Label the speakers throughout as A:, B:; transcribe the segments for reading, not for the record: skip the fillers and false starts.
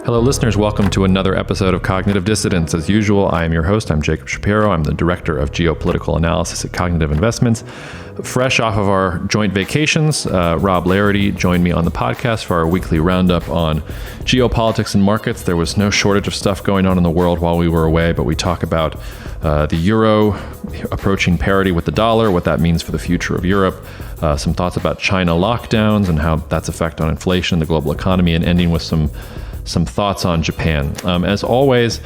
A: Hello, listeners. Welcome to another episode of Cognitive Dissidents. As usual, I am your host. I'm Jacob Shapiro. I'm the Director of Geopolitical Analysis at Cognitive Investments. Fresh off of our joint vacations, Rob Laherty joined me on the podcast for our weekly roundup on geopolitics and markets. There was no shortage of stuff going on in the world while we were away, but we talk about the euro approaching parity with the dollar, what that means for the future of Europe, some thoughts about China lockdowns and how that's effect on inflation, the global economy, and ending with some thoughts on Japan. As always,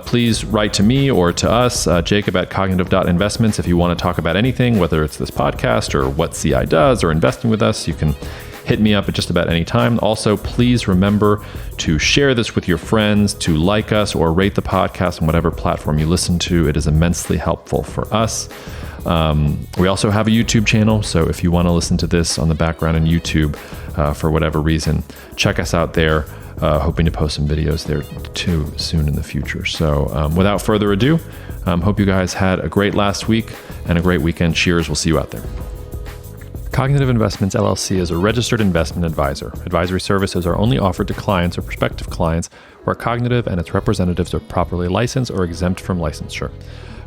A: please write to me or to us, jacob@cognitive.investments, if you want to talk about anything, whether it's this podcast or what CI does or investing with us. You can hit me up at just about any time. Also, please remember to share this with your friends, to like us or rate the podcast on whatever platform you listen to. It is immensely helpful for us. We also have a YouTube channel, so if you want to listen to this on the background on YouTube for whatever reason, check us out there. Hoping to post some videos there too soon in the future. So without further ado, hope you guys had a great last week and a great weekend. Cheers. We'll see you out there. Cognitive Investments LLC is a registered investment advisor. Advisory services are only offered to clients or prospective clients where Cognitive and its representatives are properly licensed or exempt from licensure.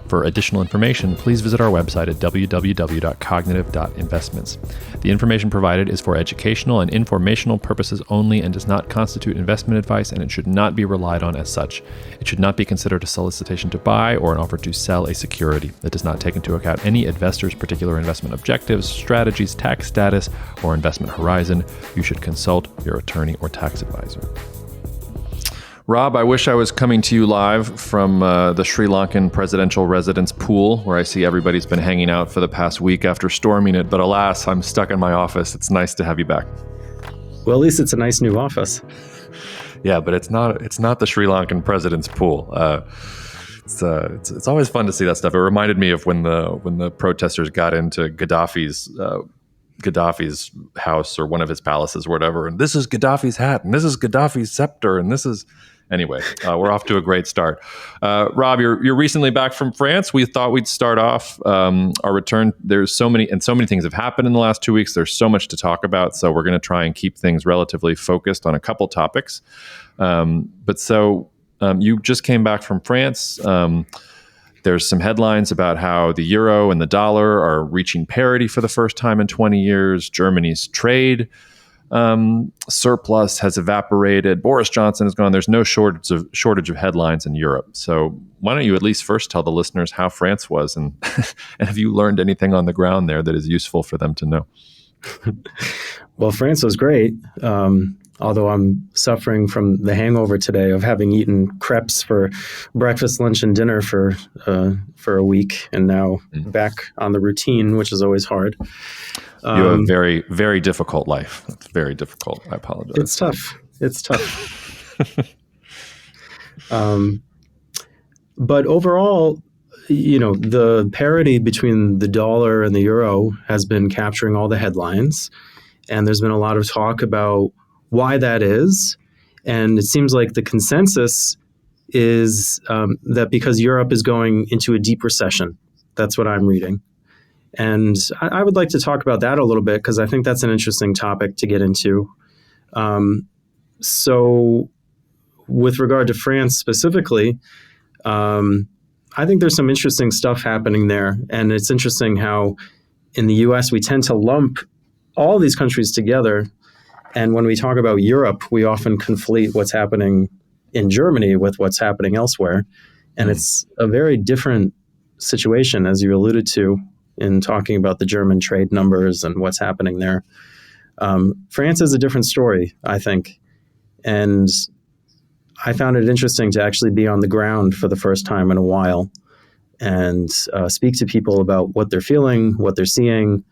A: For additional information, please visit our website at www.cognitive.investments. The information provided is for educational and informational purposes only and does not constitute investment advice, and it should not be relied on as such. It should not be considered a solicitation to buy or an offer to sell a security. It does not take into account any investor's particular investment objectives, strategies, tax status, or investment horizon. You should consult your attorney or tax advisor. Rob, I wish I was coming to you live from the Sri Lankan presidential residence pool, where I see everybody's been hanging out for the past week after storming it. But alas, I'm stuck in my office. It's nice to have you back.
B: Well, at least it's a nice new office.
A: Yeah, but it's not the Sri Lankan president's pool. It's always fun to see that stuff. It reminded me of when the protesters got into Gaddafi's house or one of his palaces or whatever. And this is Gaddafi's hat, and this is Gaddafi's scepter, and this is... Anyway, we're off to a great start. Rob, you're recently back from France. We thought we'd start off our return. There's so many things have happened in the last 2 weeks. There's so much to talk about. So we're going to try and keep things relatively focused on a couple topics. You just came back from France. There's some headlines about how the euro and the dollar are reaching parity for the first time in 20 years. Germany's trade surplus has evaporated. Boris Johnson is gone. There's no shortage of headlines in Europe. So why don't you at least first tell the listeners how France was and have you learned anything on the ground there that is useful for them to know?
B: Well, France was great. Although I'm suffering from the hangover today of having eaten crepes for breakfast, lunch, and dinner for a week, and now back on the routine, which is always hard.
A: You have a very, very difficult life. It's very difficult. I apologize.
B: It's tough. But overall, the parity between the dollar and the euro has been capturing all the headlines, and there's been a lot of talk about why that is. And it seems like the consensus is that because Europe is going into a deep recession. That's what I'm reading. And I would like to talk about that a little bit because I think that's an interesting topic to get into. So with regard to France specifically, I think there's some interesting stuff happening there. And it's interesting how in the US we tend to lump all these countries together. And when we talk about Europe, we often conflate what's happening in Germany with what's happening elsewhere. And it's a very different situation, as you alluded to, in talking about the German trade numbers and what's happening there. France is a different story, I think. And I found it interesting to actually be on the ground for the first time in a while and speak to people about what they're feeling, what they're seeing.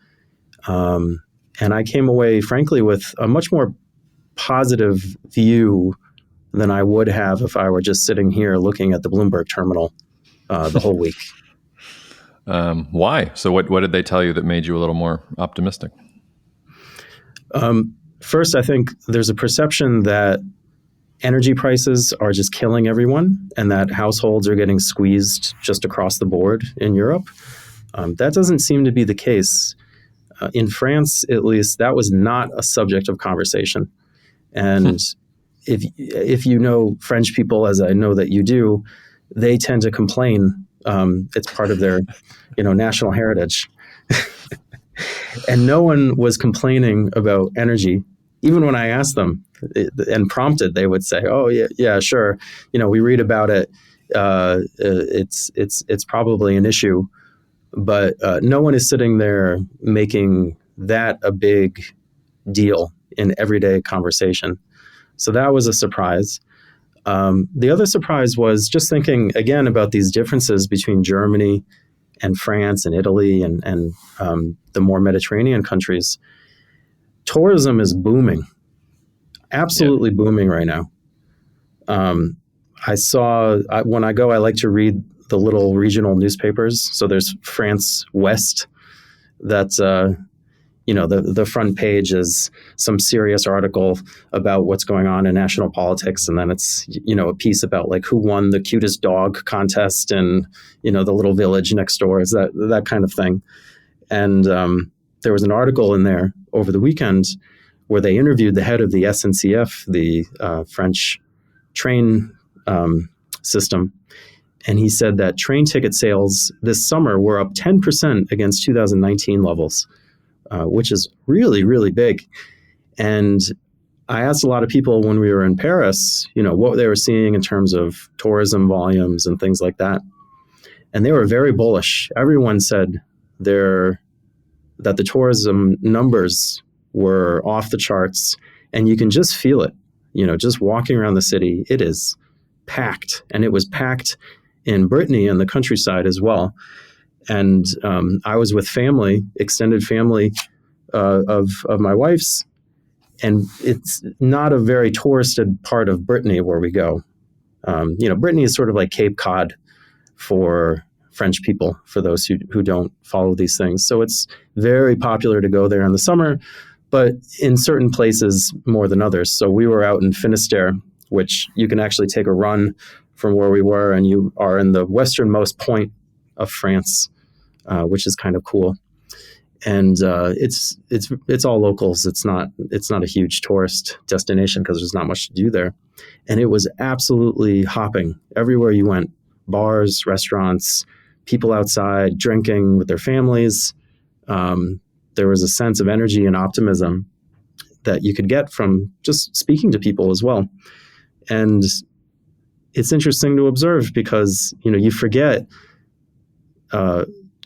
B: And I came away, frankly, with a much more positive view than I would have if I were just sitting here looking at the Bloomberg terminal the whole week.
A: Why? So what did they tell you that made you a little more optimistic?
B: First, I think there's a perception that energy prices are just killing everyone and that households are getting squeezed just across the board in Europe. That doesn't seem to be the case. In France, at least, that was not a subject of conversation. And if you know French people, as I know that you do, they tend to complain. It's part of their, national heritage. And no one was complaining about energy. Even when I asked them and prompted, they would say, "Oh yeah, sure. We read about it. It's probably an issue." But no one is sitting there making that a big deal in everyday conversation. So that was a surprise. The other surprise was just thinking again about these differences between Germany and France and Italy and the more Mediterranean countries. Tourism is booming, absolutely booming right now. When I go, I like to read the little regional newspapers. So there's France West. That's the front page is some serious article about what's going on in national politics, and then it's a piece about like who won the cutest dog contest in the little village next door, is that kind of thing. And there was an article in there over the weekend where they interviewed the head of the SNCF, the French train system. And he said that train ticket sales this summer were up 10% against 2019 levels, which is really, really big. And I asked a lot of people when we were in Paris, what they were seeing in terms of tourism volumes and things like that. And they were very bullish. Everyone said that the tourism numbers were off the charts, and you can just feel it. Just walking around the city, it is packed, and it was packed in Brittany and the countryside as well. And I was with extended family of my wife's, and it's not a very touristed part of Brittany where we go. Brittany is sort of like Cape Cod for French people, for those who don't follow these things. So it's very popular to go there in the summer, but in certain places more than others. So we were out in Finistère, which you can actually take a run from where we were, and you are in the westernmost point of France, which is kind of cool. And it's all locals. It's not a huge tourist destination because there's not much to do there. And it was absolutely hopping everywhere you went. Bars, restaurants, people outside drinking with their families. There was a sense of energy and optimism that you could get from just speaking to people as well. And it's interesting to observe because, you forget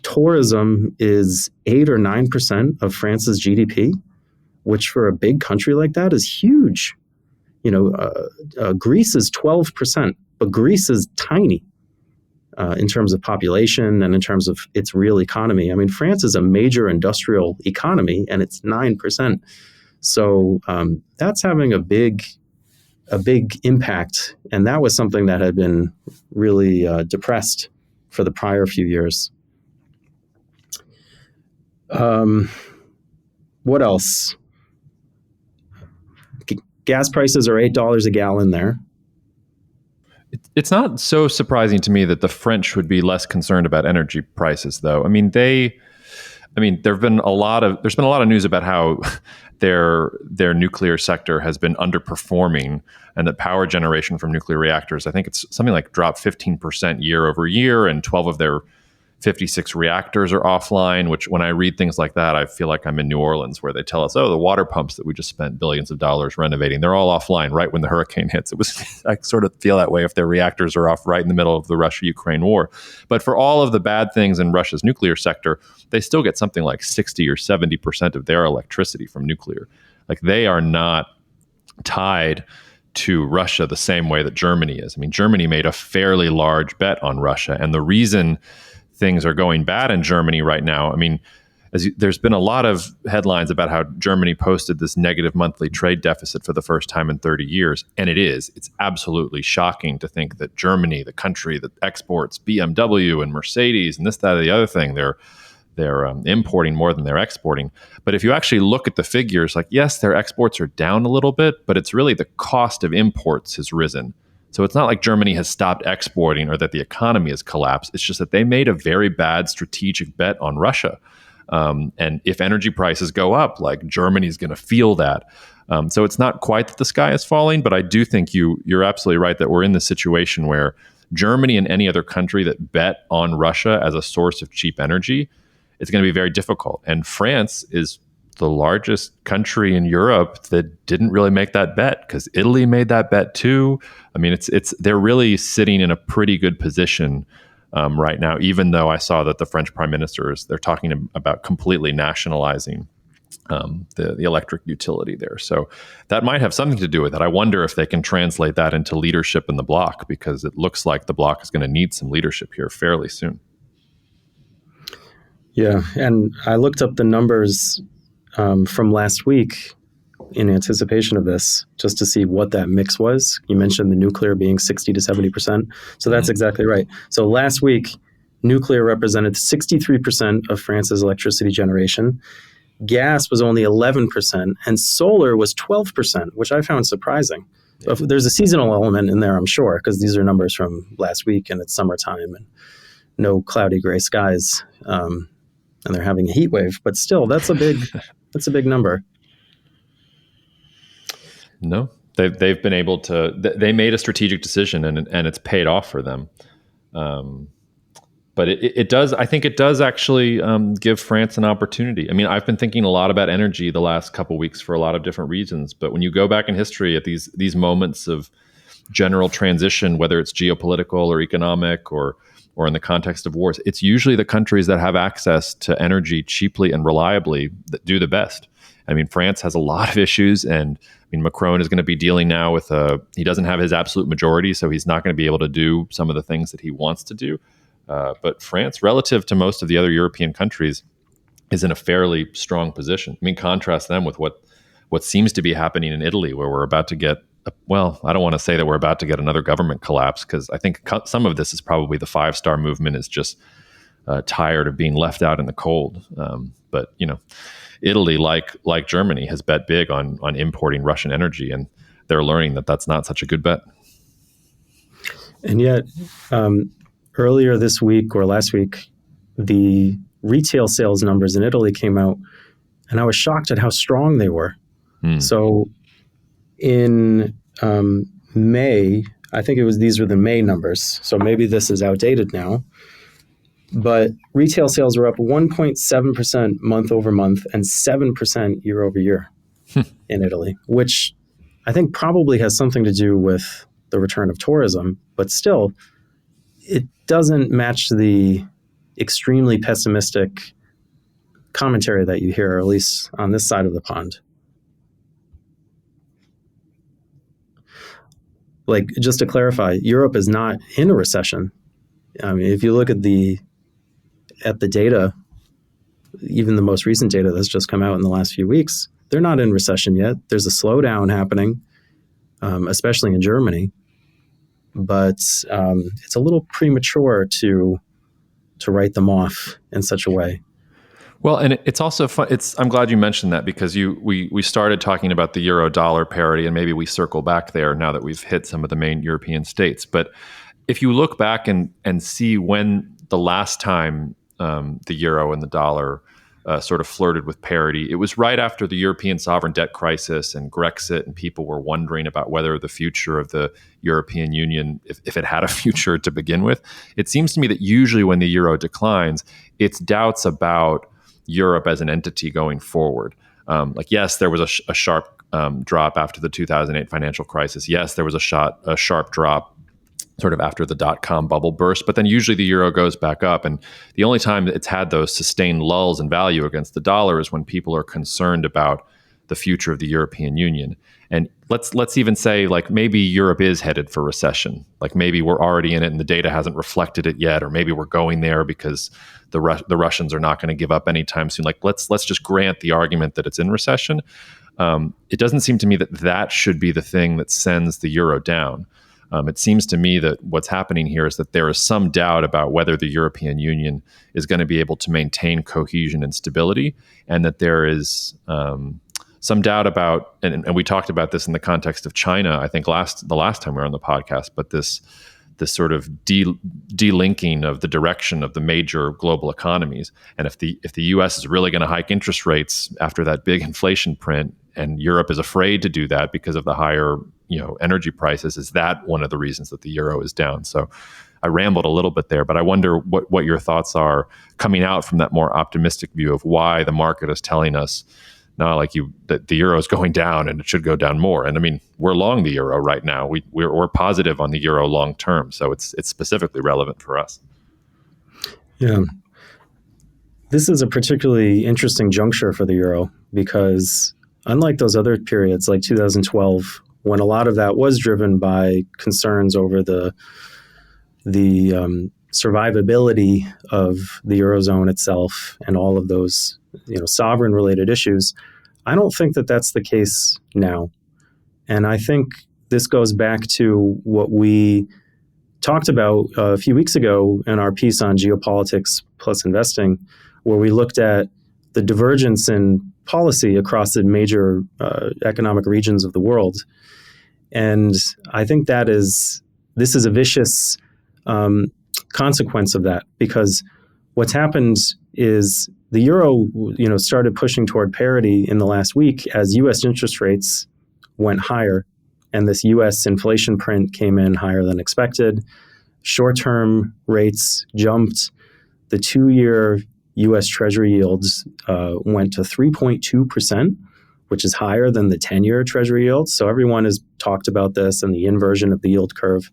B: tourism is 8 or 9% of France's GDP, which for a big country like that is huge. Greece is 12%, but Greece is tiny in terms of population and in terms of its real economy. I mean, France is a major industrial economy, and it's 9%. So that's having a big impact. And that was something that had been really depressed for the prior few years. What else? Gas prices are $8 a gallon there.
A: It's not so surprising to me that the French would be less concerned about energy prices, though. There's been a lot of news about how their nuclear sector has been underperforming, and that power generation from nuclear reactors, I think it's something like dropped 15% year over year, and 12 of their 56 reactors are offline, which when I read things like that, I feel like I'm in New Orleans, where they tell us, the water pumps that we just spent billions of dollars renovating, they're all offline right when the hurricane hits. I sort of feel that way if their reactors are off right in the middle of the Russia-Ukraine war. But for all of the bad things in Russia's nuclear sector, they still get something like 60 or 70% of their electricity from nuclear. Like, they are not tied to Russia the same way that Germany is. I mean, Germany made a fairly large bet on Russia, and the reason things are going bad in Germany right now, there's been a lot of headlines about how Germany posted this negative monthly trade deficit for the first time in 30 years. And it's absolutely shocking to think that Germany, the country that exports BMW and Mercedes and this, that, or the other thing, they're importing more than they're exporting. But if you actually look at the figures, like, yes, their exports are down a little bit, but it's really the cost of imports has risen. So it's not like Germany has stopped exporting or that the economy has collapsed. It's just that they made a very bad strategic bet on Russia. And if energy prices go up, like, Germany's going to feel that. So it's not quite that the sky is falling, but I do think you're absolutely right that we're in the situation where Germany and any other country that bet on Russia as a source of cheap energy, it's going to be very difficult. And France is the largest country in Europe that didn't really make that bet, because Italy made that bet too. I mean, they're really sitting in a pretty good position right now, even though I saw that the French prime ministers, they're talking about completely nationalizing the electric utility there. So that might have something to do with it. I wonder if they can translate that into leadership in the bloc, because it looks like the bloc is going to need some leadership here fairly soon.
B: Yeah, and I looked up the numbers from last week in anticipation of this, just to see what that mix was. You mentioned the nuclear being 60 to 70%. So that's exactly right. So last week, nuclear represented 63% of France's electricity generation. Gas was only 11%, and solar was 12%, which I found surprising. Yeah. There's a seasonal element in there, I'm sure, because these are numbers from last week, and it's summertime and no cloudy gray skies, and they're having a heat wave. But still, that's a big number.
A: No, they've been able to. They made a strategic decision, and it's paid off for them. But it does. I think it does actually give France an opportunity. I mean, I've been thinking a lot about energy the last couple of weeks for a lot of different reasons. But when you go back in history at these moments of general transition, whether it's geopolitical or economic or in the context of wars, it's usually the countries that have access to energy cheaply and reliably that do the best. I mean, France has a lot of issues, and I mean, Macron is going to be dealing now with he doesn't have his absolute majority, so he's not going to be able to do some of the things that he wants to do. But France, relative to most of the other European countries, is in a fairly strong position. I mean, contrast them with what seems to be happening in Italy, where we're about to get, well, I don't want to say that we're about to get another government collapse, because I think some of this is probably the five-star movement is just tired of being left out in the cold. But, you know, Italy, like Germany, has bet big on importing Russian energy, and they're learning that that's not such a good bet.
B: And yet, earlier this week or last week, the retail sales numbers in Italy came out, and I was shocked at how strong they were. So in May, I think these were the May numbers, so maybe this is outdated now, but retail sales were up 1.7% month over month and 7% year over year in Italy, which I think probably has something to do with the return of tourism, but still, it doesn't match the extremely pessimistic commentary that you hear, at least on this side of the pond. Like, just to clarify, Europe is not in a recession. I mean, if you look at the data, even the most recent data that's just come out in the last few weeks, they're not in recession yet. There's a slowdown happening, especially in Germany. But it's a little premature to write them off in such a way.
A: Well, and it's also fun. I'm glad you mentioned that, because we started talking about the Euro-Dollar Parity, and maybe we circle back there now that we've hit some of the main European states. But if you look back and see when the last time the euro and the dollar sort of flirted with parity, it was right after the European sovereign debt crisis and Grexit, and people were wondering about whether the future of the European Union, if it had a future to begin with. It seems to me that usually when the euro declines, it's doubts about Europe as an entity going forward. Like, yes, there was a sharp drop after the 2008 financial crisis. Yes, there was a sharp drop sort of after the dot-com bubble burst, but then usually the euro goes back up. And the only time it's had those sustained lulls in value against the dollar is when people are concerned about the future of the European Union. And let's even say, like, maybe Europe is headed for recession. Like, maybe we're already in it and the data hasn't reflected it yet, or maybe we're going there because the Russians are not going to give up anytime soon. Like, let's just grant the argument that it's in recession. It doesn't seem to me that should be the thing that sends the euro down. It seems to me that what's happening here is that there is some doubt about whether the European Union is going to be able to maintain cohesion and stability, and that there is some doubt about, and we talked about this in the context of China, I think the last time we were on the podcast, but this sort of delinking of the direction of the major global economies. And if the U.S. is really going to hike interest rates after that big inflation print, and Europe is afraid to do that because of the higher energy prices. Is that one of the reasons that the euro is down? So I rambled a little bit there, but I wonder what your thoughts are coming out from that more optimistic view of why the market is telling us, no, that the euro is going down and it should go down more. And I mean, we're long the euro right now. We're positive on the euro long term, so it's specifically relevant for us.
B: Yeah. This is a particularly interesting juncture for the euro because unlike those other periods like 2012, when a lot of that was driven by concerns over the survivability of the Eurozone itself and all of those sovereign related issues, I don't think that that's the case now. And I think this goes back to what we talked about a few weeks ago in our piece on geopolitics plus investing, where we looked at the divergence in policy across the major economic regions of the world. And I think this is a vicious consequence of that, because what's happened is the euro, started pushing toward parity in the last week as U.S. interest rates went higher, and this U.S. inflation print came in higher than expected. Short-term rates jumped. The 2-year U.S. Treasury yields went to 3.2%, which is higher than the 10-year Treasury yield. So everyone has talked about this and the inversion of the yield curve.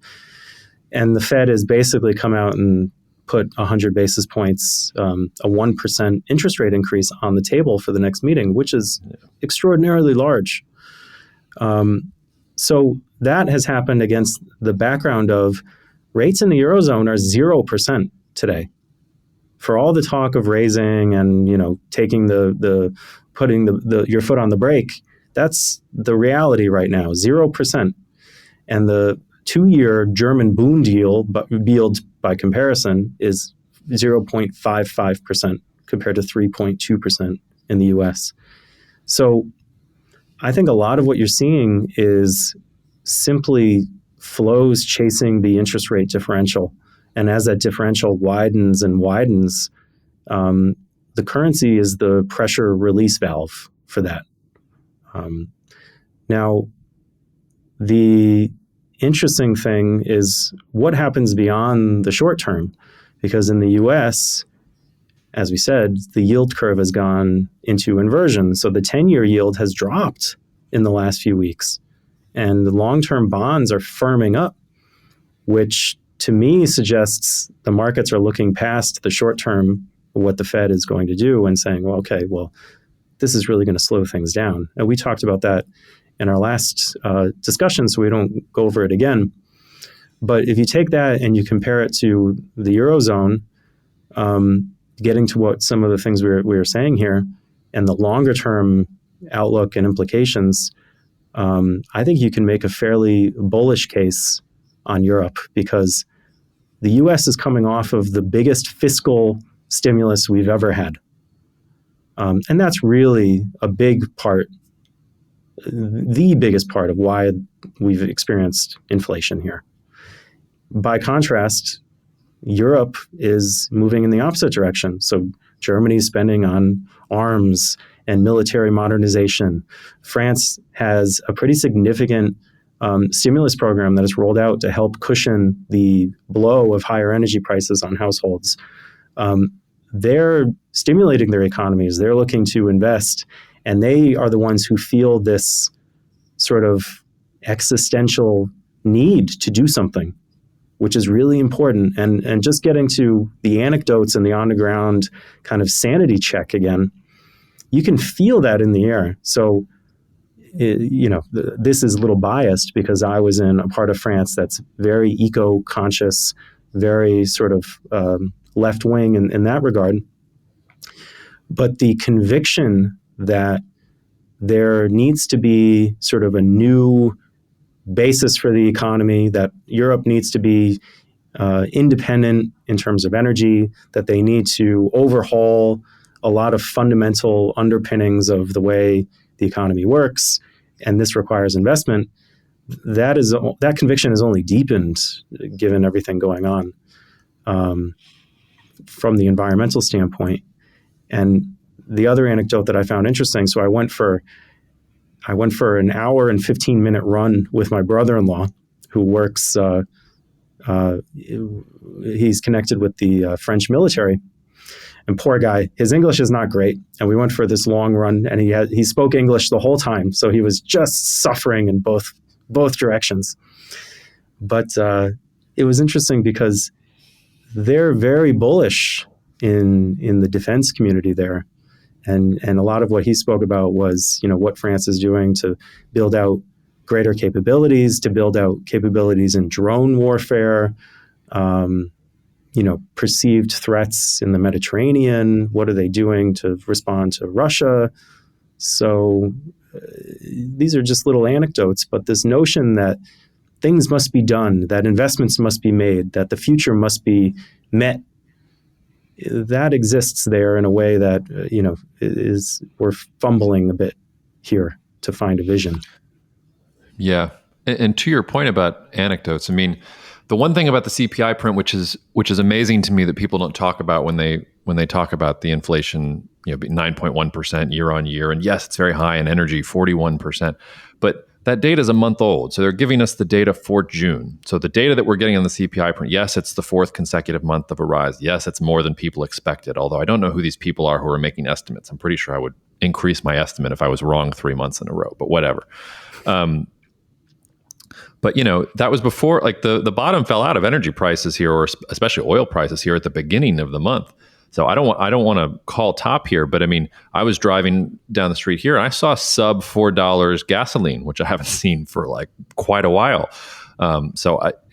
B: And the Fed has basically come out and put 100 basis points, a 1% interest rate increase on the table for the next meeting, which is extraordinarily large. So that has happened against the background of rates in the Eurozone are 0% today. For all the talk of raising and, taking putting your foot on the brake, that's the reality right now, 0%. And the 2-year German Bund yield by comparison is 0.55% compared to 3.2% in the US. So I think a lot of what you're seeing is simply flows chasing the interest rate differential. And as that differential widens and widens, the currency is the pressure release valve for that. Now, the interesting thing is what happens beyond the short term, because in the US, as we said, the yield curve has gone into inversion. So the 10-year yield has dropped in the last few weeks, and the long-term bonds are firming up, which to me suggests the markets are looking past the short term, what the Fed is going to do, and saying, this is really going to slow things down. And we talked about that in our last discussion, so we don't go over it again. But if you take that and you compare it to the Eurozone, getting to what some of the things we were saying here and the longer term outlook and implications, I think you can make a fairly bullish case on Europe, because the US is coming off of the biggest fiscal stimulus we've ever had. And that's really a big part, the biggest part of why we've experienced inflation here. By contrast, Europe is moving in the opposite direction. So Germany's spending on arms and military modernization. France has a pretty significant stimulus program that is rolled out to help cushion the blow of higher energy prices on households. They're stimulating their economies. They're looking to invest, and they are the ones who feel this sort of existential need to do something, which is really important. And just getting to the anecdotes and the on-the-ground kind of sanity check again, you can feel that in the air. So, this is a little biased because I was in a part of France that's very eco-conscious, very sort of left-wing in that regard. But the conviction that there needs to be sort of a new basis for the economy, that Europe needs to be independent in terms of energy, that they need to overhaul a lot of fundamental underpinnings of the way the economy works, and this requires investment. That conviction is only deepened given everything going on from the environmental standpoint. And the other anecdote that I found interesting, so I went for I went for an hour and 15-minute run with my brother-in-law, who works. He's connected with the French military. And poor guy, his English is not great. And we went for this long run, and he spoke English the whole time, so he was just suffering in both directions. But it was interesting because they're very bullish in the defense community there. And a lot of what he spoke about was, what France is doing to build out greater capabilities, to build out capabilities in drone warfare, perceived threats in the Mediterranean. What are they doing to respond to Russia? So these are just little anecdotes, but this notion that things must be done, that investments must be made, that the future must be met, that exists there in a way that, we're fumbling a bit here to find a vision.
A: Yeah. And to your point about anecdotes, I mean, the one thing about the CPI print, which is amazing to me that people don't talk about when they talk about the inflation, 9.1% year on year. And yes, it's very high in energy, 41%. But that data is a month old. So they're giving us the data for June. So the data that we're getting on the CPI print, yes, it's the fourth consecutive month of a rise. Yes, it's more than people expected. Although I don't know who these people are who are making estimates. I'm pretty sure I would increase my estimate if I was wrong 3 months in a row, but whatever. But that was before, like the bottom fell out of energy prices here, or especially oil prices here at the beginning of the month. So I don't want to call top here, but I mean, I was driving down the street here and I saw sub $4 gasoline, which I haven't seen for like quite a while. And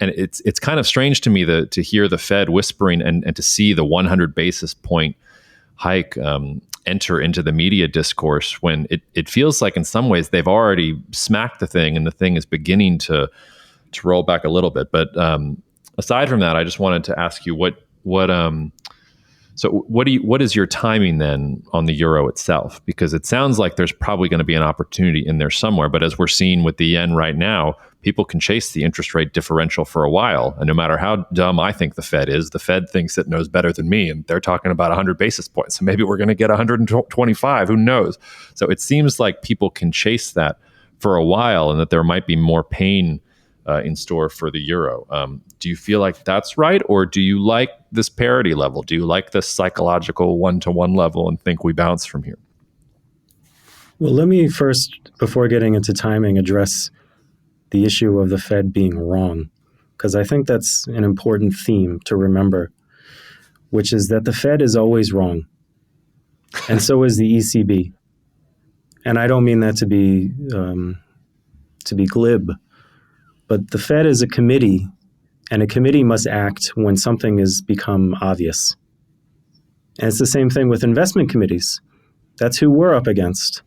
A: it's kind of strange to me to hear the Fed whispering and to see the 100 basis point hike enter into the media discourse when it feels like in some ways they've already smacked the thing and the thing is beginning to roll back a little bit. But aside from that, I just wanted to ask you what is your timing then on the euro itself? Because it sounds like there's probably going to be an opportunity in there somewhere. But as we're seeing with the yen right now, people can chase the interest rate differential for a while. And no matter how dumb I think the Fed is, the Fed thinks it knows better than me. And they're talking about 100 basis points. So maybe we're going to get 125. Who knows? So it seems like people can chase that for a while and that there might be more pain in store for the euro. Do you feel like that's right? Or do you like this parity level? Do you like this psychological one-to-one level and think we bounce from here?
B: Well, let me first, before getting into timing, address the issue of the Fed being wrong, because I think that's an important theme to remember, which is that the Fed is always wrong. And so is the ECB. And I don't mean that to be glib, but the Fed is a committee, and a committee must act when something has become obvious. And it's the same thing with investment committees. That's who we're up against.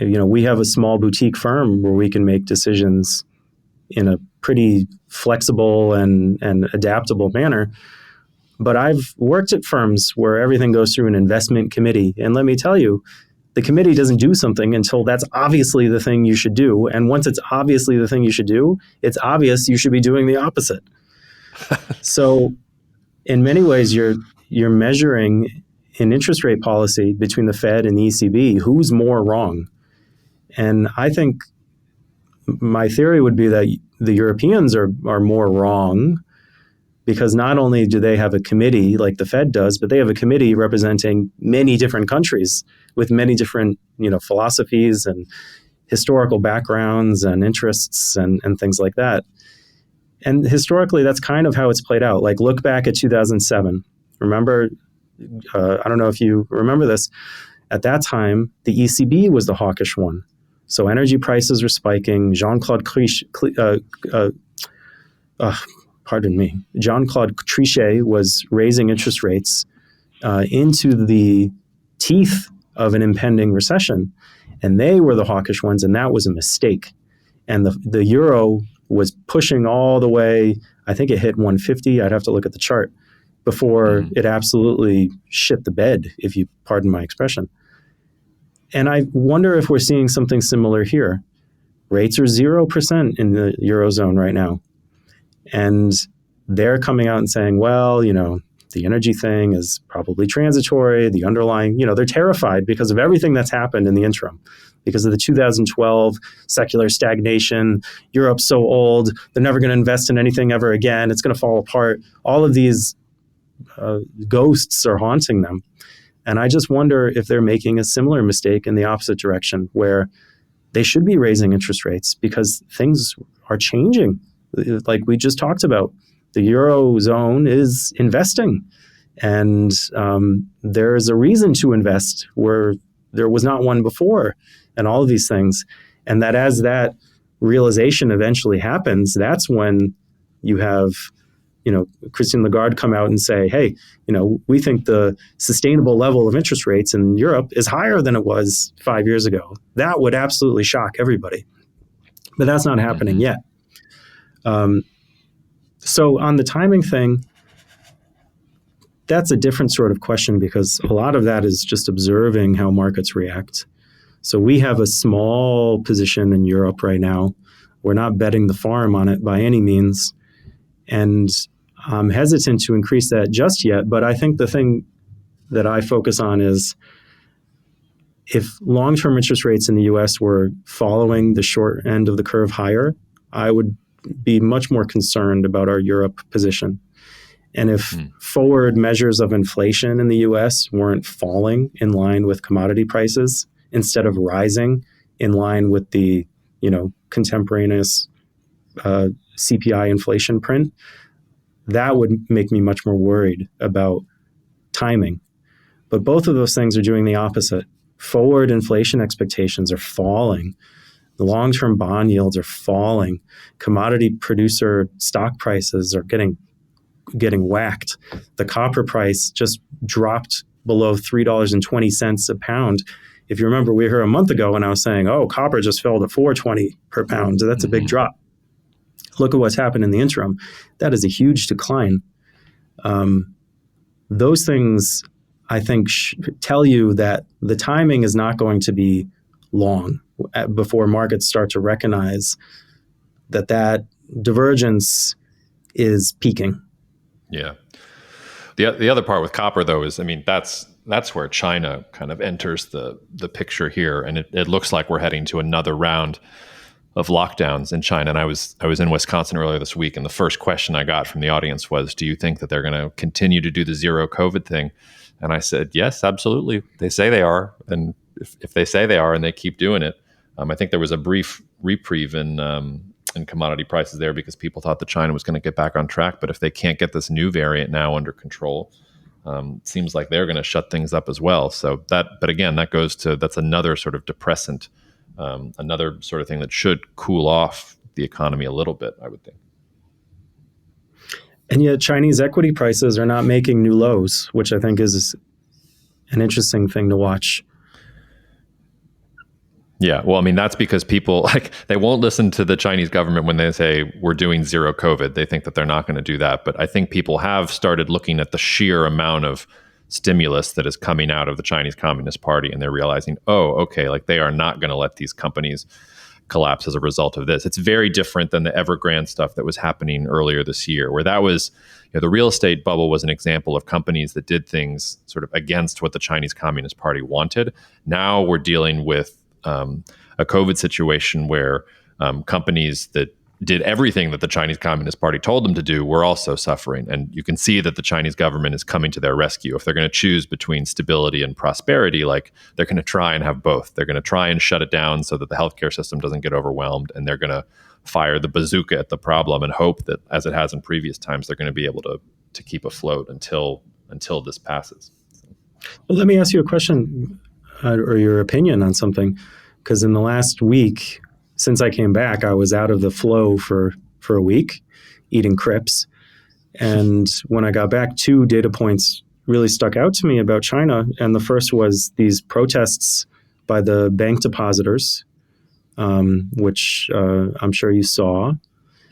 B: We have a small boutique firm where we can make decisions in a pretty flexible and adaptable manner. But I've worked at firms where everything goes through an investment committee. And let me tell you, the committee doesn't do something until that's obviously the thing you should do. And once it's obviously the thing you should do, it's obvious you should be doing the opposite. So in many ways, you're measuring in interest rate policy between the Fed and the ECB, who's more wrong. And I think my theory would be that the Europeans are more wrong, because not only do they have a committee like the Fed does, but they have a committee representing many different countries with many different, philosophies and historical backgrounds and interests and things like that. And historically, that's kind of how it's played out. Like, look back at 2007. Remember, I don't know if you remember this. At that time, the ECB was the hawkish one. So energy prices were spiking. Jean-Claude Trichet was raising interest rates into the teeth of an impending recession. And they were the hawkish ones, and that was a mistake. And the euro was pushing all the way. I think it hit 150. I'd have to look at the chart before it absolutely shit the bed, if you pardon my expression. And I wonder if we're seeing something similar here. Rates are 0% in the Eurozone right now. And they're coming out and saying, well, the energy thing is probably transitory. The underlying, they're terrified because of everything that's happened in the interim, because of the 2012 secular stagnation. Europe's so old, they're never going to invest in anything ever again. It's going to fall apart. All of these ghosts are haunting them. And I just wonder if they're making a similar mistake in the opposite direction, where they should be raising interest rates because things are changing. Like we just talked about, the Eurozone is investing. And there's a reason to invest where there was not one before, and all of these things. And that as that realization eventually happens, that's when you have, Christine Lagarde come out and say, hey, we think the sustainable level of interest rates in Europe is higher than it was 5 years ago. That would absolutely shock everybody. But that's not happening yet. So on the timing thing, that's a different sort of question, because a lot of that is just observing how markets react. So we have a small position in Europe right now. We're not betting the farm on it by any means. And I'm hesitant to increase that just yet. But I think the thing that I focus on is, if long-term interest rates in the US were following the short end of the curve higher, I would be much more concerned about our Europe position. And if forward measures of inflation in the US weren't falling in line with commodity prices, instead of rising in line with the, contemporaneous CPI inflation print, that would make me much more worried about timing. But both of those things are doing the opposite. Forward inflation expectations are falling. The long-term bond yields are falling. Commodity producer stock prices are getting whacked. The copper price just dropped below $3.20 a pound. If you remember, we were here a month ago when I was saying, copper just fell to $4.20 per pound. So that's a big drop. Look at what's happened in the interim. That is a huge decline. Those things, I think, tell you that the timing is not going to be long before markets start to recognize that divergence is peaking.
A: Yeah. The other part with copper, though, is, that's where China kind of enters the picture here, and it looks like we're heading to another round of lockdowns in China. And I was in Wisconsin earlier this week, and the first question I got from the audience was, do you think that they're going to continue to do the zero COVID thing? And I said, yes, absolutely. They say they are. And if they say they are and they keep doing it, I think there was a brief reprieve in commodity prices there because people thought that China was going to get back on track. But if they can't get this new variant now under control, it seems like they're going to shut things up as well. So but again, that's another sort of depressant, another sort of thing that should cool off the economy a little bit, I would think.
B: And yet Chinese equity prices are not making new lows, which I think is an interesting thing to watch.
A: Yeah, well, that's because people they won't listen to the Chinese government when they say we're doing zero COVID. They think that they're not going to do that. But I think people have started looking at the sheer amount of stimulus that is coming out of the Chinese Communist Party, and they're realizing, they are not going to let these companies collapse as a result of this. It's very different than the Evergrande stuff that was happening earlier this year, where that was, the real estate bubble was an example of companies that did things sort of against what the Chinese Communist Party wanted. Now we're dealing with a COVID situation where companies that did everything that the Chinese Communist Party told them to do were also suffering. And you can see that the Chinese government is coming to their rescue. If they're going to choose between stability and prosperity, they're going to try and have both. They're going to try and shut it down so that the healthcare system doesn't get overwhelmed. And they're going to fire the bazooka at the problem and hope that, as it has in previous times, they're going to be able to keep afloat until this passes.
B: Well, let me ask you a question or your opinion on something. Because in the last week, since I came back, I was out of the flow for a week, eating crepes. And when I got back, two data points really stuck out to me about China. And the first was these protests by the bank depositors, which I'm sure you saw.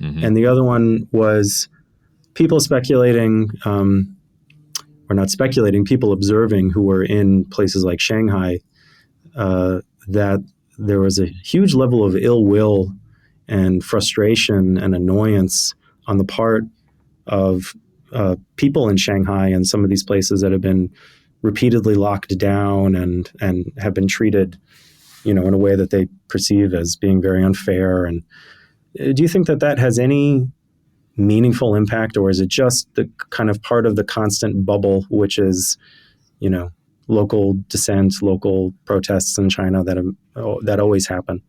B: Mm-hmm. And the other one was people speculating, or not speculating, people observing who were in places like Shanghai, that there was a huge level of ill will and frustration and annoyance on the part of people in Shanghai and some of these places that have been repeatedly locked down and have been treated, in a way that they perceive as being very unfair. And do you think that has any meaningful impact, or is it just the kind of part of the constant bubble, which is, local dissent, local protests in China that always happen?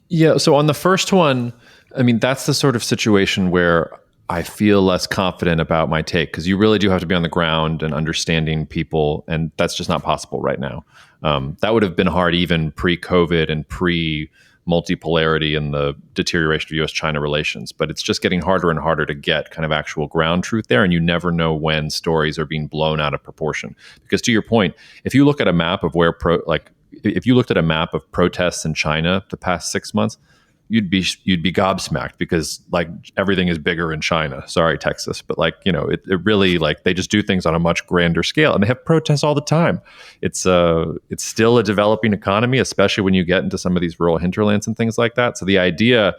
A: Yeah. So on the first one, I mean, that's the sort of situation where I feel less confident about my take, because you really do have to be on the ground and understanding people, and that's just not possible right now. That would have been hard even pre-COVID and pre-multipolarity and the deterioration of U.S.-China relations, but it's just getting harder and harder to get kind of actual ground truth there, and you never know when stories are being blown out of proportion. Because to your point, if you look at a map of if you looked at a map of protests in China the past 6 months, you'd be gobsmacked, because like everything is bigger in China. Sorry, Texas, but it really, they just do things on a much grander scale, and they have protests all the time. It's still a developing economy, especially when you get into some of these rural hinterlands and things like that. So the idea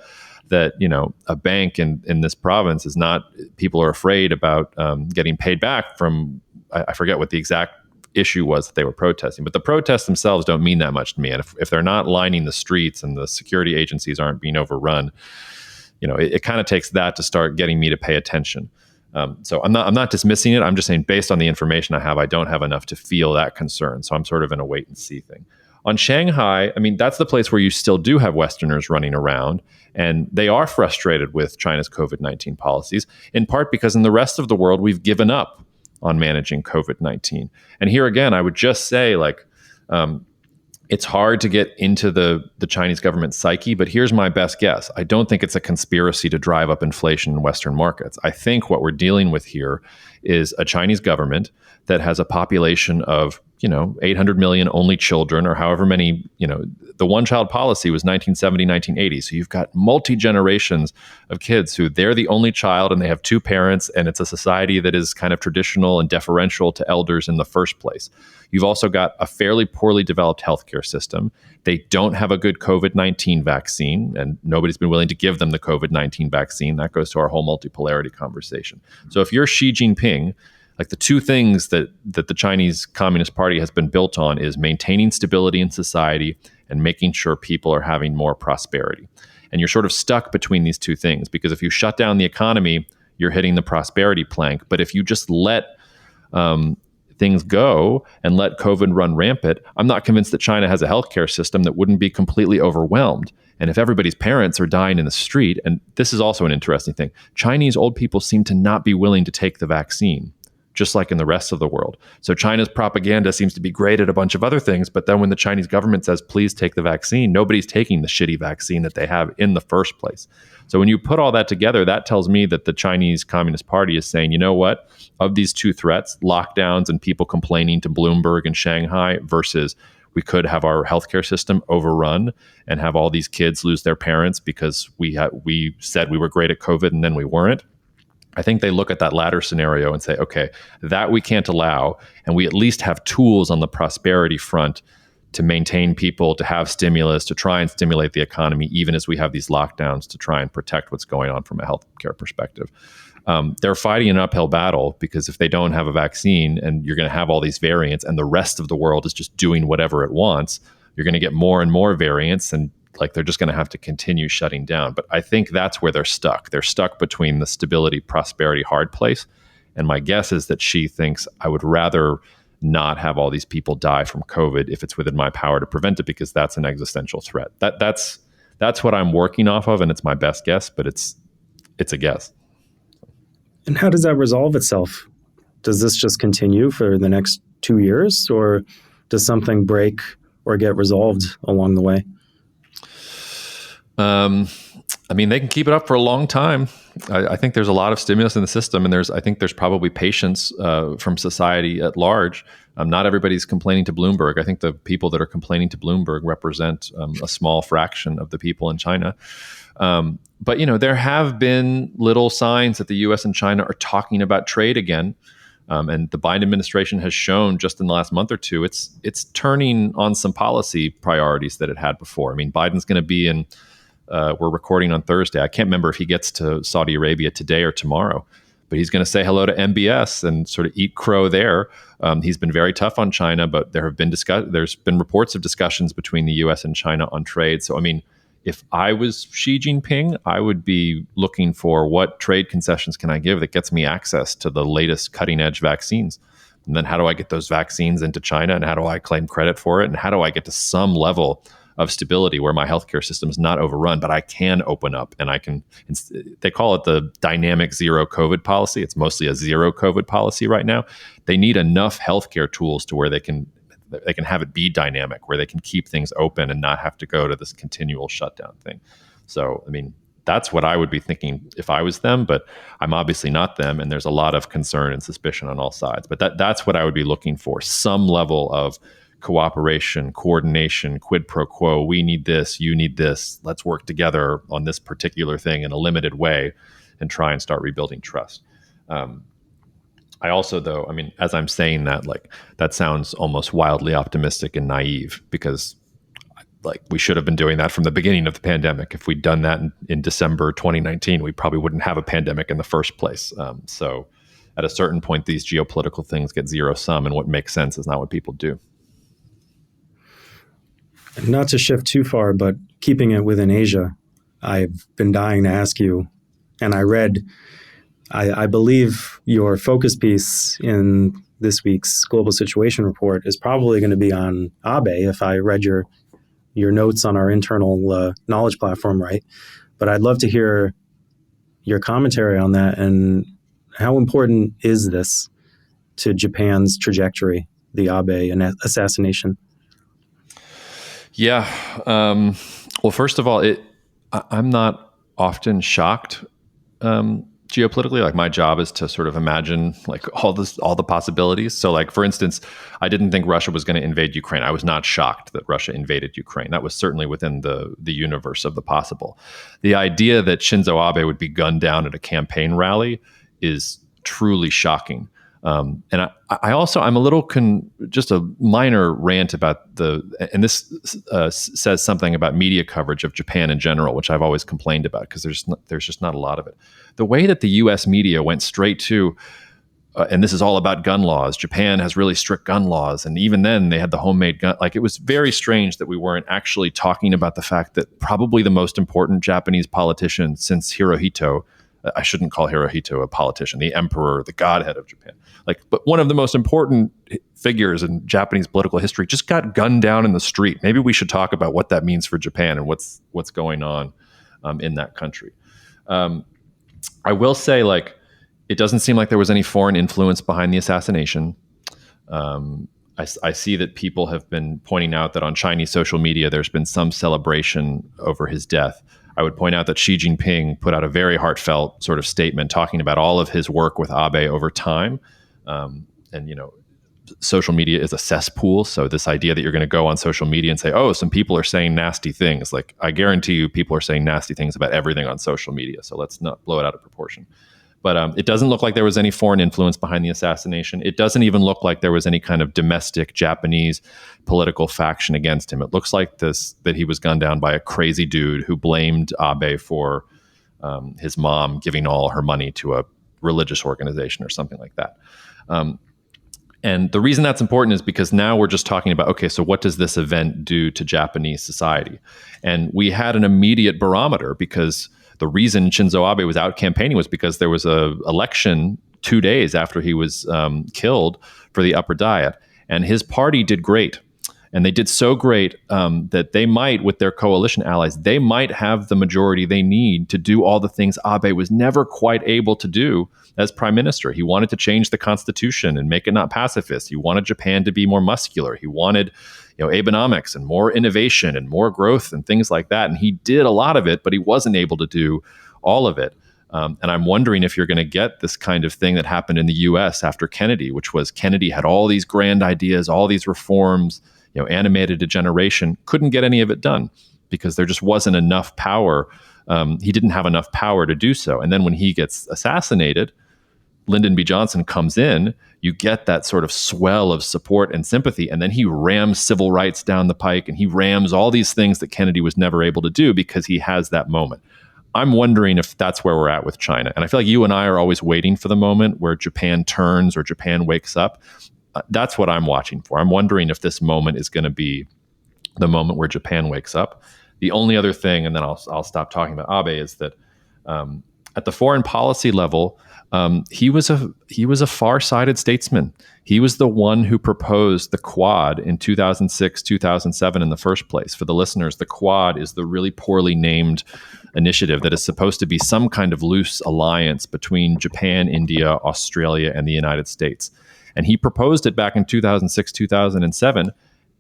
A: that a bank in this province is not, people are afraid about getting paid back from, I forget what the exact issue was that they were protesting, but the protests themselves don't mean that much to me. And if they're not lining the streets and the security agencies aren't being overrun, it kind of takes that to start getting me to pay attention. So I'm not dismissing it. I'm just saying, based on the information I have, I don't have enough to feel that concern. So I'm sort of in a wait and see thing. On Shanghai, I mean, that's the place where you still do have Westerners running around, and they are frustrated with China's COVID-19 policies, in part because in the rest of the world, we've given up on managing COVID-19. And here again, I would just say, it's hard to get into the Chinese government psyche, but here's my best guess. I don't think it's a conspiracy to drive up inflation in Western markets. I think what we're dealing with here is a Chinese government that has a population of, 800 million only children, or however many, the one-child policy was 1970, 1980. So you've got multi-generations of kids who they're the only child and they have two parents, and it's a society that is kind of traditional and deferential to elders in the first place. You've also got a fairly poorly developed healthcare system. They don't have a good COVID-19 vaccine, and nobody's been willing to give them the COVID-19 vaccine. That goes to our whole multipolarity conversation. So if you're Xi Jinping, the two things that the Chinese Communist Party has been built on is maintaining stability in society and making sure people are having more prosperity. And you're sort of stuck between these two things, because if you shut down the economy, you're hitting the prosperity plank. But if you just let things go and let COVID run rampant, I'm not convinced that China has a healthcare system that wouldn't be completely overwhelmed. And if everybody's parents are dying in the street, and this is also an interesting thing, Chinese old people seem to not be willing to take the vaccine, just like in the rest of the world. So China's propaganda seems to be great at a bunch of other things, but then when the Chinese government says, please take the vaccine, nobody's taking the shitty vaccine that they have in the first place. So when you put all that together, that tells me that the Chinese Communist Party is saying, you know what, of these two threats, lockdowns and people complaining to Bloomberg and Shanghai versus we could have our healthcare system overrun and have all these kids lose their parents because we said we were great at COVID and then we weren't. I think they look at that latter scenario and say, okay, that we can't allow, and we at least have tools on the prosperity front to maintain people, to have stimulus, to try and stimulate the economy, even as we have these lockdowns to try and protect what's going on from a healthcare perspective. They're fighting an uphill battle, because if they don't have a vaccine and you're going to have all these variants and the rest of the world is just doing whatever it wants, you're going to get more and more variants, and they're just going to have to continue shutting down. But I think that's where they're stuck. They're stuck between the stability, prosperity, hard place. And my guess is that Xi thinks, I would rather not have all these people die from COVID if it's within my power to prevent it, because that's an existential threat. That's what I'm working off of, and it's my best guess, but it's a guess.
B: And how does that resolve itself? Does this just continue for the next 2 years, or does something break or get resolved along the way?
A: I mean, they can keep it up for a long time. I think there's a lot of stimulus in the system, and I think there's probably patience from society at large. Not everybody's complaining to Bloomberg. I think the people that are complaining to Bloomberg represent a small fraction of the people in China. But there have been little signs that the U.S. and China are talking about trade again. And the Biden administration has shown just in the last month or two, it's turning on some policy priorities that it had before. I mean, Biden's going to be in. We're recording on Thursday. I can't remember if he gets to Saudi Arabia today or tomorrow, but he's going to say hello to MBS and sort of eat crow there. He's been very tough on China, but there's been reports of discussions between the U.S. and China on trade. So, I mean, if I was Xi Jinping, I would be looking for what trade concessions can I give that gets me access to the latest cutting edge vaccines. And then how do I get those vaccines into China, and how do I claim credit for it? And how do I get to some level of stability where my healthcare system is not overrun, but I can open up and I can, they call it the dynamic zero COVID policy. It's mostly a zero COVID policy right now. They need enough healthcare tools to where they can have it be dynamic, where they can keep things open and not have to go to this continual shutdown thing. So, I mean, that's what I would be thinking if I was them, but I'm obviously not them. And there's a lot of concern and suspicion on all sides, but that's what I would be looking for. Some level of cooperation, coordination, quid pro quo. We need this, you need this. Let's work together on this particular thing in a limited way and try and start rebuilding trust. I also, though, I mean, as I'm saying that, like, that sounds almost wildly optimistic and naive, because like we should have been doing that from the beginning of the pandemic. If we'd done that in December 2019, we probably wouldn't have a pandemic in the first place. So at a certain point, these geopolitical things get zero sum, and what makes sense is not what people do.
B: Not to shift too far, but keeping it within Asia, I've been dying to ask you, and I believe your focus piece in this week's Global Situation Report is probably going to be on Abe, if I read your notes on our internal knowledge platform right. But I'd love to hear your commentary on that, and how important is this to Japan's trajectory, the Abe assassination?
A: Yeah. Well, first of all, I'm not often shocked geopolitically. Like, my job is to sort of imagine like all the possibilities. So, like, for instance, I didn't think Russia was going to invade Ukraine. I was not shocked that Russia invaded Ukraine. That was certainly within the universe of the possible. The idea that Shinzo Abe would be gunned down at a campaign rally is truly shocking. And I'm a little just a minor rant about and this says something about media coverage of Japan in general, which I've always complained about, because there's just not a lot of it. The way that the U.S. media went straight to, and this is all about gun laws. Japan has really strict gun laws, and even then they had the homemade gun. Like, it was very strange that we weren't actually talking about the fact that probably the most important Japanese politician since Hirohito. I shouldn't call Hirohito a politician, the emperor, the godhead of Japan. But one of the most important figures in Japanese political history just got gunned down in the street. Maybe we should talk about what that means for Japan and what's going on in that country. I will say, like, it doesn't seem like there was any foreign influence behind the assassination. I see that people have been pointing out that on Chinese social media, there's been some celebration over his death. I would point out that Xi Jinping put out a very heartfelt sort of statement talking about all of his work with Abe over time. And, social media is a cesspool. So this idea that you're going to go on social media and say, oh, some people are saying nasty things. Like, I guarantee you people are saying nasty things about everything on social media. So let's not blow it out of proportion. But it doesn't look like there was any foreign influence behind the assassination. It doesn't even look like there was any kind of domestic Japanese political faction against him. It looks like that he was gunned down by a crazy dude who blamed Abe for his mom giving all her money to a religious organization or something like that. And the reason that's important is because now we're just talking about, okay, so what does this event do to Japanese society? And we had an immediate barometer, because the reason Shinzo Abe was out campaigning was because there was a election 2 days after he was killed for the Upper Diet. And his party did great. And they did so great that they might, with their coalition allies, they might have the majority they need to do all the things Abe was never quite able to do as prime minister. He wanted to change the constitution and make it not pacifist. He wanted Japan to be more muscular. He wanted, Abenomics and more innovation and more growth and things like that. And he did a lot of it, but he wasn't able to do all of it. And I'm wondering if you're going to get this kind of thing that happened in the U.S. after Kennedy, which was Kennedy had all these grand ideas, all these reforms, animated a generation, couldn't get any of it done because there just wasn't enough power. He didn't have enough power to do so. And then when he gets assassinated, Lyndon B. Johnson comes in, you get that sort of swell of support and sympathy, and then he rams civil rights down the pike, and he rams all these things that Kennedy was never able to do because he has that moment. I'm wondering if that's where we're at with China. And I feel like you and I are always waiting for the moment where Japan turns or Japan wakes up. That's what I'm watching for. I'm wondering if this moment is going to be the moment where Japan wakes up. The only other thing, and then I'll stop talking about Abe, is that at the foreign policy level, he was a far-sighted statesman. He was the one who proposed the Quad in 2006, 2007 in the first place. For the listeners, the Quad is the really poorly named initiative that is supposed to be some kind of loose alliance between Japan, India, Australia, and the United States. And he proposed it back in 2006, 2007,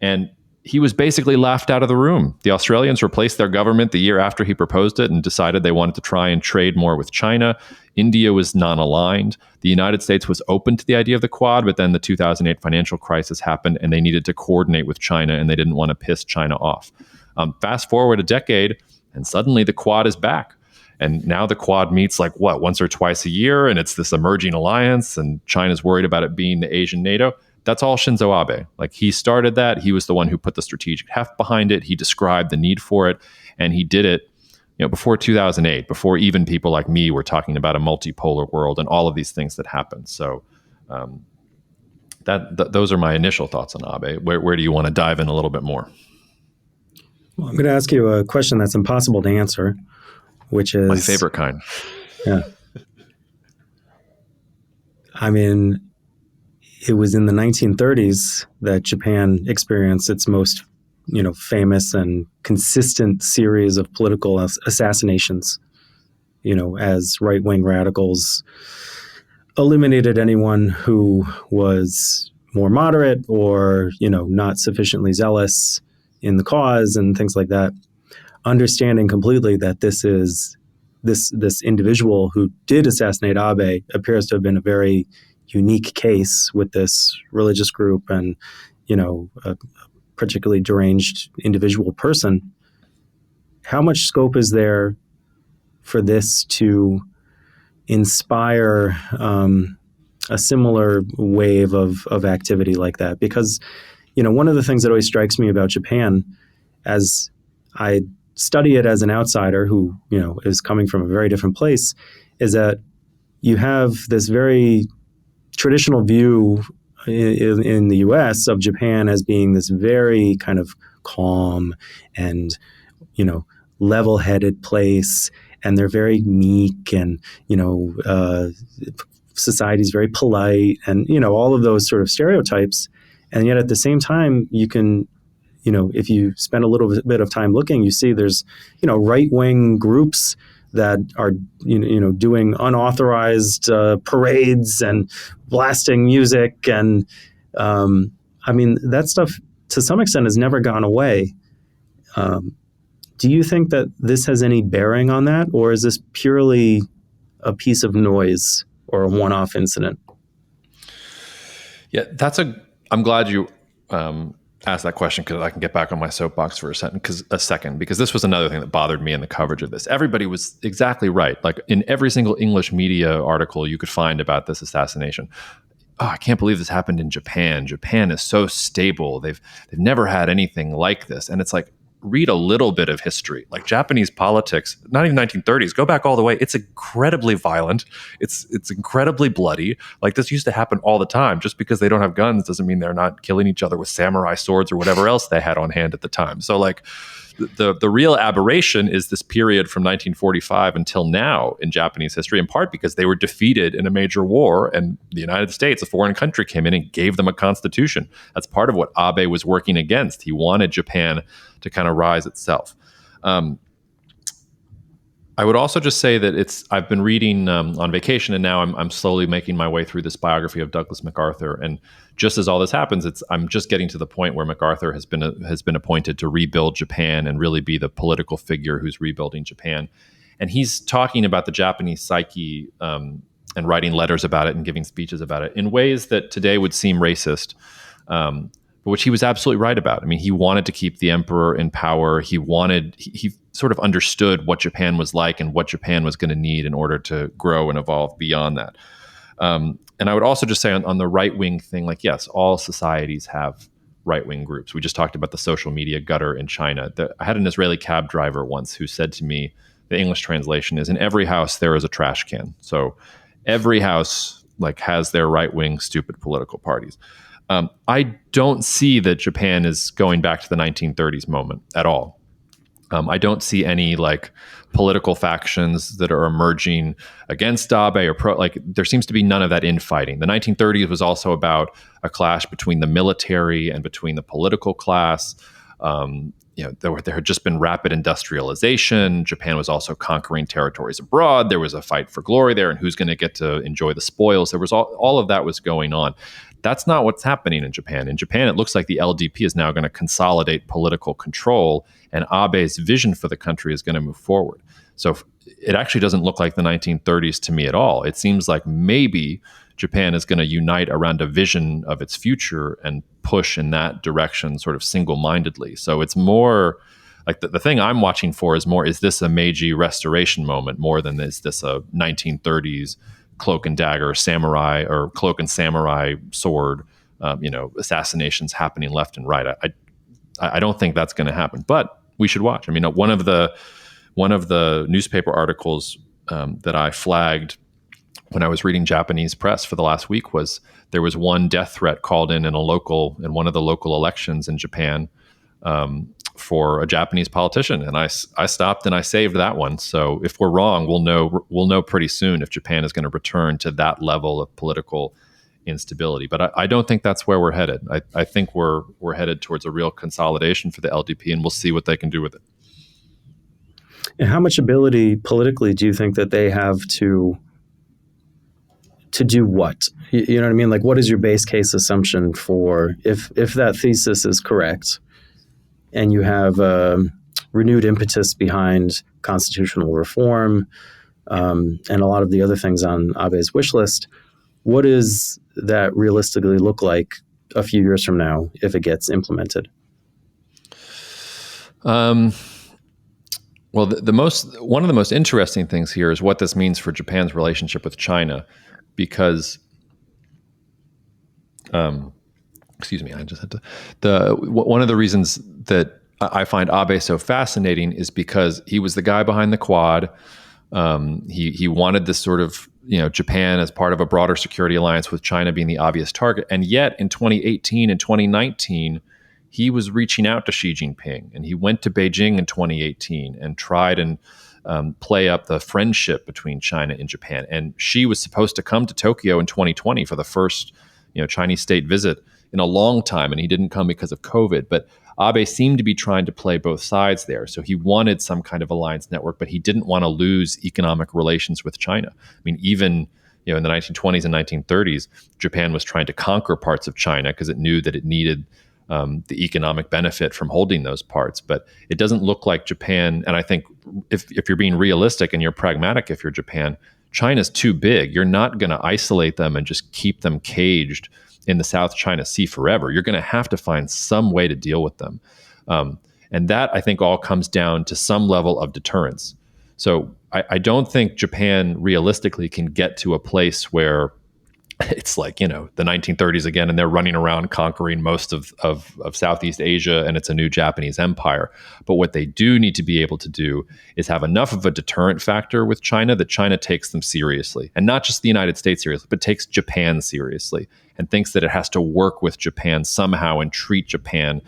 A: and he was basically laughed out of the room. The Australians replaced their government the year after he proposed it and decided they wanted to try and trade more with China. India was non-aligned. The United States was open to the idea of the Quad, but then the 2008 financial crisis happened and they needed to coordinate with China and they didn't want to piss China off. Fast forward a decade and suddenly the Quad is back. And now the Quad meets once or twice a year, and it's this emerging alliance, and China's worried about it being the Asian NATO. That's all Shinzo Abe. He started that. He was the one who put the strategic heft behind it. He described the need for it, and he did it before 2008, before even people like me were talking about a multipolar world and all of these things that happened. So those are my initial thoughts on Abe. Where do you want to dive in a little bit more?
B: Well, I'm going to ask you a question that's impossible to answer, which is...
A: my favorite kind.
B: Yeah. I mean, it was in the 1930s that Japan experienced its most, famous and consistent series of political assassinations, as right-wing radicals eliminated anyone who was more moderate or, not sufficiently zealous in the cause and things like that, understanding completely that this individual who did assassinate Abe appears to have been a very unique case with this religious group and, a particularly deranged individual person. How much scope is there for this to inspire a similar wave of activity like that? Because, one of the things that always strikes me about Japan, as I study it as an outsider who, is coming from a very different place, is that you have this very traditional view in the U.S. of Japan as being this very kind of calm and, level-headed place, and they're very meek, and, society's very polite, and, all of those sort of stereotypes. And yet at the same time, you can, if you spend a little bit of time looking, you see there's, right-wing groups that are, doing unauthorized parades and blasting music. And that stuff to some extent has never gone away. Do you think that this has any bearing on that, or is this purely a piece of noise or a one-off incident?
A: Yeah, I'm glad you asked that question, because I can get back on my soapbox for a second, because this was another thing that bothered me in the coverage of this. Everybody was exactly right. In every single English media article you could find about this assassination. Oh, I can't believe this happened in Japan. Japan is so stable. They've never had anything like this. And it's read a little bit of history. Japanese politics, not even 1930s, go back all the way. It's incredibly violent. It's incredibly bloody. This used to happen all the time. Just because they don't have guns doesn't mean they're not killing each other with samurai swords or whatever else they had on hand at the time. So the real aberration is this period from 1945 until now in Japanese history, in part because they were defeated in a major war, and the United States, a foreign country, came in and gave them a constitution. That's part of what Abe was working against. He wanted Japan to kind of rise itself. I would also just say that I've been reading on vacation, and now I'm slowly making my way through this biography of Douglas MacArthur. And just as all this happens, I'm just getting to the point where MacArthur has been appointed to rebuild Japan and really be the political figure who's rebuilding Japan. And he's talking about the Japanese psyche and writing letters about it and giving speeches about it in ways that today would seem racist, but which he was absolutely right about. I mean, he wanted to keep the emperor in power. He sort of understood what Japan was like and what Japan was going to need in order to grow and evolve beyond that. And I would also just say on the right-wing thing, yes, all societies have right-wing groups. We just talked about the social media gutter in China. I had an Israeli cab driver once who said to me the English translation is, in every house there is a trash can. So every house like has their right-wing stupid political parties. I don't see that Japan is going back to the 1930s moment at all. I don't see any like political factions that are emerging against Abe or pro. Like there seems to be none of that infighting. The 1930s was also about a clash between the military and between the political class. There had just been rapid industrialization. Japan was also conquering territories abroad. There was a fight for glory there, and who's going to get to enjoy the spoils. There was all of that was going on. That's not what's happening in Japan. In Japan, it looks like the LDP is now going to consolidate political control, and Abe's vision for the country is going to move forward. So it actually doesn't look like the 1930s to me at all. It seems like maybe Japan is going to unite around a vision of its future and push in that direction sort of single-mindedly. So it's more like the thing I'm watching for is this a Meiji restoration moment more than is this a 1930s cloak and dagger samurai or cloak and samurai sword, assassinations happening left and right. I don't think that's going to happen, but we should watch. I mean, one of the newspaper articles that I flagged when I was reading Japanese press for the last week was there was one death threat called in one of the local elections in Japan for a Japanese politician, and I stopped and I saved that one. So if we're wrong, we'll know pretty soon if Japan is going to return to that level of political instability. But I don't think that's where we're headed. I think we're headed towards a real consolidation for the LDP, and we'll see what they can do with it.
B: And how much ability politically do you think that they have to do what? You know what I mean? Like, what is your base case assumption for if that thesis is correct and you have renewed impetus behind constitutional reform and a lot of the other things on Abe's wish list, what does that realistically look like a few years from now if it gets implemented?
A: Well, one of the most interesting things here is what this means for Japan's relationship with China, because, excuse me, I just had to. One of the reasons that I find Abe so fascinating is because he was the guy behind the Quad. He wanted this sort of Japan as part of a broader security alliance with China being the obvious target, and yet in 2018 and 2019. He was reaching out to Xi Jinping, and he went to Beijing in 2018 and tried and play up the friendship between China and Japan. And Xi was supposed to come to Tokyo in 2020 for the first Chinese state visit in a long time, and he didn't come because of COVID. But Abe seemed to be trying to play both sides there. So he wanted some kind of alliance network, but he didn't want to lose economic relations with China. I mean, even in the 1920s and 1930s, Japan was trying to conquer parts of China because it knew that it needed the economic benefit from holding those parts. But it doesn't look like Japan, and I think if you're being realistic and you're pragmatic, if you're Japan, China's too big. You're not going to isolate them and just keep them caged in the South China Sea forever. You're going to have to find some way to deal with them. And that, I think, all comes down to some level of deterrence. So I don't think Japan realistically can get to a place where it's like, the 1930s again, and they're running around conquering most of Southeast Asia, and it's a new Japanese empire. But what they do need to be able to do is have enough of a deterrent factor with China that China takes them seriously, and not just the United States seriously, but takes Japan seriously and thinks that it has to work with Japan somehow and treat Japan.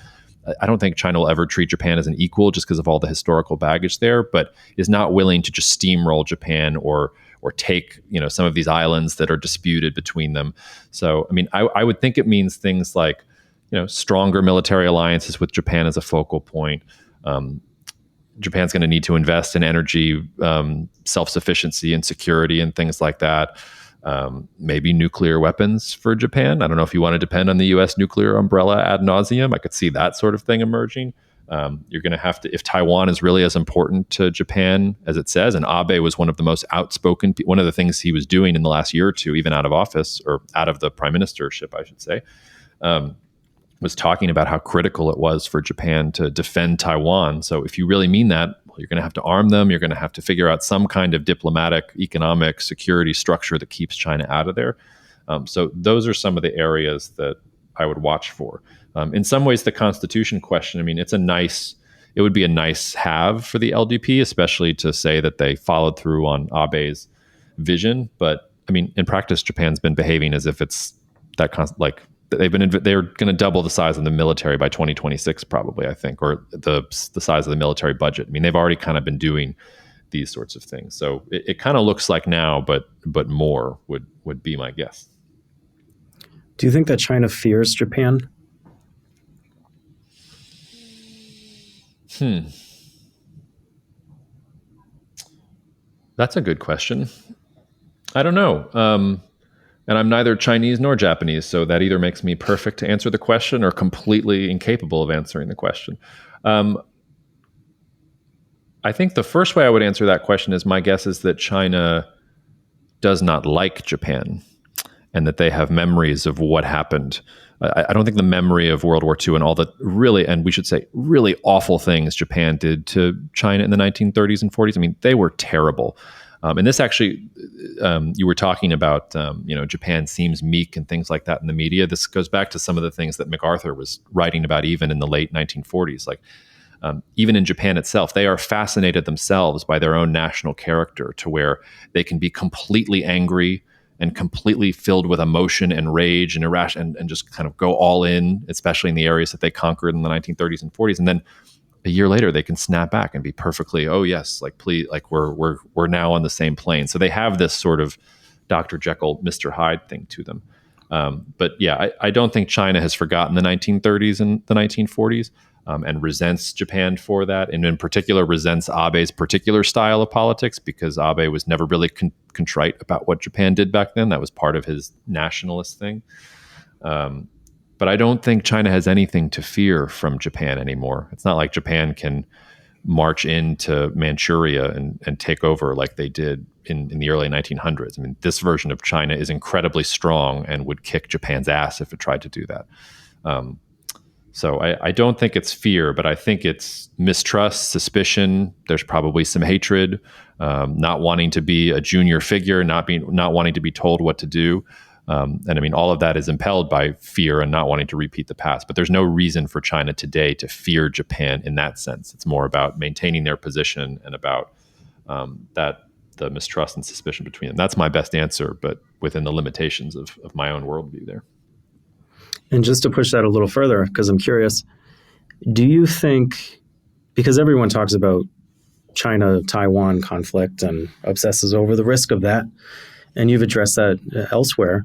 A: I don't think China will ever treat Japan as an equal just because of all the historical baggage there, but is not willing to just steamroll Japan or take some of these islands that are disputed between them. So, I mean, I would think it means things like stronger military alliances with Japan as a focal point. Japan's going to need to invest in energy self-sufficiency and security and things like that. Maybe nuclear weapons for Japan. I don't know if you want to depend on the U.S. nuclear umbrella ad nauseum. I could see that sort of thing emerging. You're going to have to, if Taiwan is really as important to Japan as it says, and Abe was one of the most outspoken, one of the things he was doing in the last year or two, even out of office or out of the prime ministership, I should say, was talking about how critical it was for Japan to defend Taiwan. So if you really mean that, well, you're going to have to arm them. You're going to have to figure out some kind of diplomatic, economic, security structure that keeps China out of there. So those are some of the areas that I would watch for. In some ways, the Constitution question, I mean, it's a nice it would be a nice have for the LDP, especially to say that they followed through on Abe's vision. But I mean, in practice, Japan's been behaving as if it's that like they're going to double the size of the military by 2026, probably, I think, or the size of the military budget. I mean, they've already kind of been doing these sorts of things. So it kind of looks like now, but more would be my guess.
B: Do you think that China fears Japan?
A: That's a good question. I don't know. And I'm neither Chinese nor Japanese, so that either makes me perfect to answer the question or completely incapable of answering the question. I think the first way I would answer that question is my guess is that China does not like Japan and that they have memories of what happened. I don't think the memory of World War II and all the really, and we should say really awful things Japan did to China in the 1930s and 40s. I mean, they were terrible. And this actually, you were talking about, Japan seems meek and things like that in the media. This goes back to some of the things that MacArthur was writing about even in the late 1940s. Like, even in Japan itself, they are fascinated themselves by their own national character to where they can be completely angry and completely filled with emotion and rage and irrational and just kind of go all in, especially in the areas that they conquered in the 1930s and 40s. And then a year later, they can snap back and be perfectly, oh yes, like please, like we're now on the same plane. So they have this sort of Dr. Jekyll, Mr. Hyde thing to them. But yeah, I don't think China has forgotten the 1930s and the 1940s. And resents Japan for that, and in particular resents Abe's particular style of politics, because Abe was never really contrite about what Japan did back then. That was part of his nationalist thing. But I don't think China has anything to fear from Japan anymore. It's not like Japan can march into Manchuria and take over like they did in the early 1900s. I mean, this version of China is incredibly strong and would kick Japan's ass if it tried to do that. So I don't think it's fear, but I think it's mistrust, suspicion. There's probably some hatred, not wanting to be a junior figure, not wanting to be told what to do. And I mean, all of that is impelled by fear and not wanting to repeat the past. But there's no reason for China today to fear Japan in that sense. It's more about maintaining their position and about the mistrust and suspicion between them. That's my best answer, but within the limitations of my own worldview there.
B: And just to push that a little further, because I'm curious, do you think, because everyone talks about China-Taiwan conflict and obsesses over the risk of that, and you've addressed that elsewhere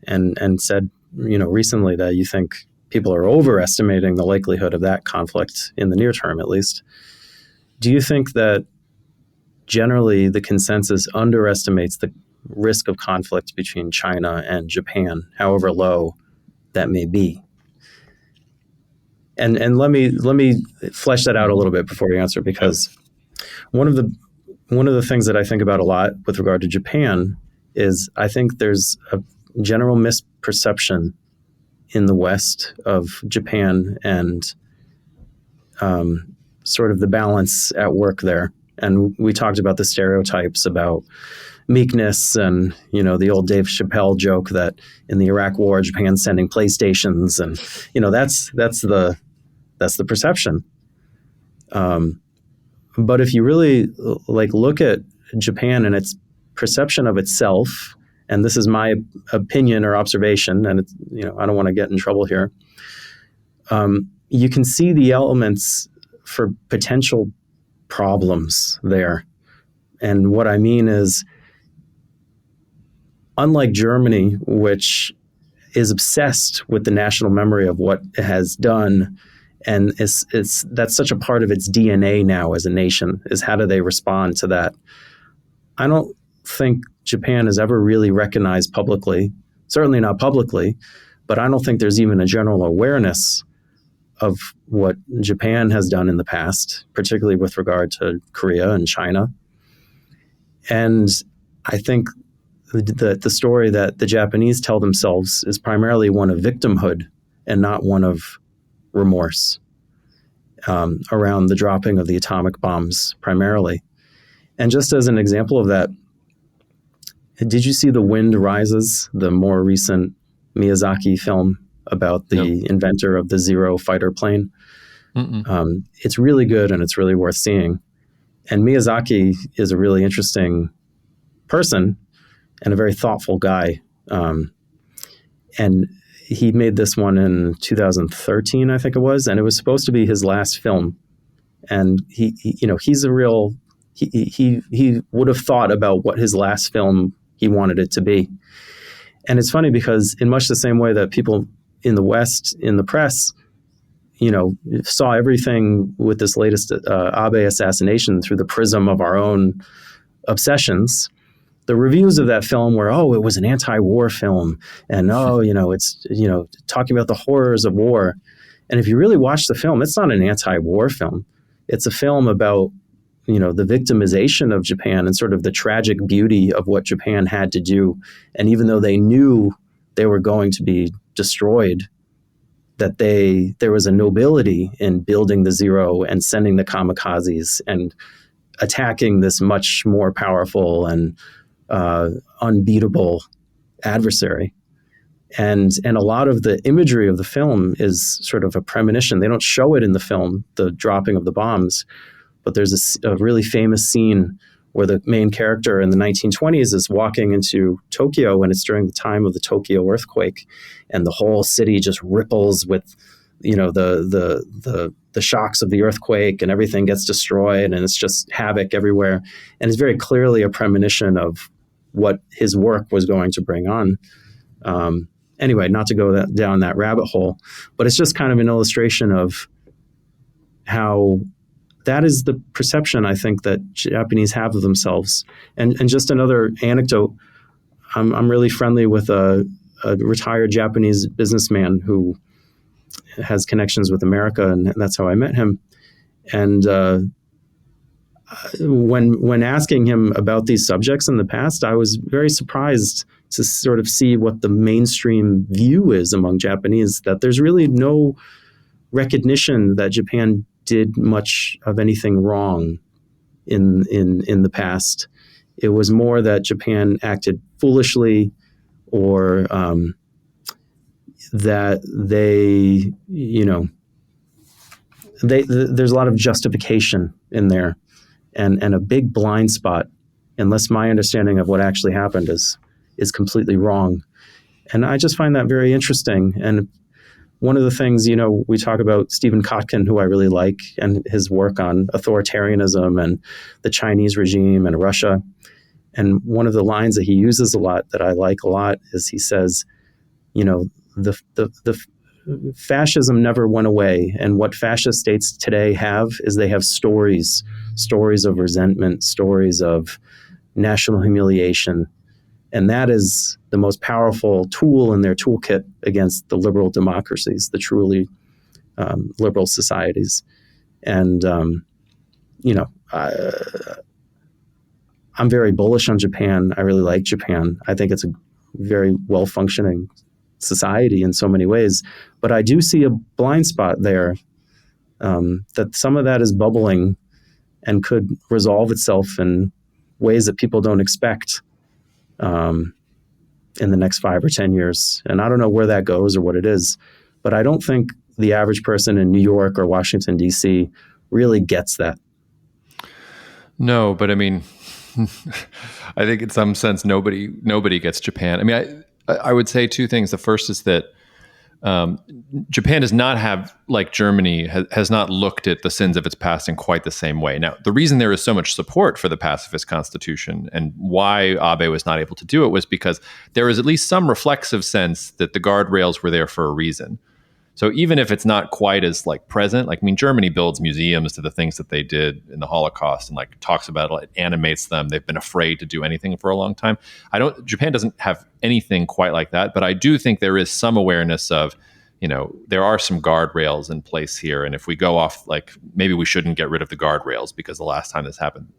B: and said, recently that you think people are overestimating the likelihood of that conflict in the near term, at least. Do you think that generally the consensus underestimates the risk of conflict between China and Japan, however low that may be? And let me flesh that out a little bit before you answer, because one of the things that I think about a lot with regard to Japan is I think there's a general misperception in the West of Japan and sort of the balance at work there. And we talked about the stereotypes about meekness and, the old Dave Chappelle joke that in the Iraq War, Japan's sending PlayStations, and, that's the perception. But if you really look at Japan and its perception of itself, and this is my opinion or observation, and it's, I don't want to get in trouble here. You can see the elements for potential problems there. And what I mean is, unlike Germany, which is obsessed with the national memory of what it has done, and that's such a part of its DNA now as a nation, is how do they respond to that? I don't think Japan has ever really recognized publicly, certainly not publicly, but I don't think there's even a general awareness of what Japan has done in the past, particularly with regard to Korea and China. And I think the story that the Japanese tell themselves is primarily one of victimhood and not one of remorse around the dropping of the atomic bombs primarily. And just as an example of that, did you see The Wind Rises, the more recent Miyazaki film about the inventor of the Zero fighter plane? It's really good and it's really worth seeing. And Miyazaki is a really interesting person and a very thoughtful guy. And he made this one in 2013, I think it was, and it was supposed to be his last film. And he's a real, he would have thought about what his last film he wanted it to be. And it's funny because in much the same way that people in the West, in the press, saw everything with this latest Abe assassination through the prism of our own obsessions, the reviews of that film were, oh, it was an anti-war film. And, it's, talking about the horrors of war. And if you really watch the film, it's not an anti-war film. It's a film about, the victimization of Japan and sort of the tragic beauty of what Japan had to do. And even though they knew they were going to be destroyed, that there was a nobility in building the Zero and sending the kamikazes and attacking this much more powerful and unbeatable adversary. And a lot of the imagery of the film is sort of a premonition. They don't show it in the film, the dropping of the bombs, but there's a really famous scene where the main character in the 1920s is walking into Tokyo, and it's during the time of the Tokyo earthquake, and the whole city just ripples with, the shocks of the earthquake, and everything gets destroyed, and it's just havoc everywhere. And it's very clearly a premonition of what his work was going to bring on. Anyway, not to go down that rabbit hole, but it's just kind of an illustration of how that is the perception, I think, that Japanese have of themselves. And just another anecdote, I'm really friendly with a retired Japanese businessman who has connections with America, and that's how I met him. And when asking him about these subjects in the past, I was very surprised to sort of see what the mainstream view is among Japanese, that there's really no recognition that Japan did much of anything wrong in the past. It was more that Japan acted foolishly, or that there's a lot of justification in there, and a big blind spot, unless my understanding of what actually happened is completely wrong. And I just find that very interesting. And one of the things, we talk about Stephen Kotkin, who I really like, and his work on authoritarianism and the Chinese regime and Russia. And one of the lines that he uses a lot that I like a lot is he says, the fascism never went away. And what fascist states today have is they have stories of resentment, stories of national humiliation. And that is the most powerful tool in their toolkit against the liberal democracies, the truly liberal societies. And, I'm very bullish on Japan. I really like Japan. I think it's a very well-functioning society in so many ways. But I do see a blind spot there, that some of that is bubbling and could resolve itself in ways that people don't expect in the next 5 or 10 years. And I don't know where that goes or what it is, but I don't think the average person in New York or Washington, D.C. really gets that.
A: No, but I mean, I think in some sense, nobody gets Japan. I mean, I would say two things. The first is that Japan does not have, like Germany, has not looked at the sins of its past in quite the same way. Now, the reason there is so much support for the pacifist constitution and why Abe was not able to do it was because there is at least some reflexive sense that the guardrails were there for a reason. So even if it's not quite as present, Germany builds museums to the things that they did in the Holocaust and talks about it, animates them. They've been afraid to do anything for a long time. Japan doesn't have anything quite like that, but I do think there is some awareness of, there are some guardrails in place here. And if we go off, maybe we shouldn't get rid of the guardrails because the last time this happened,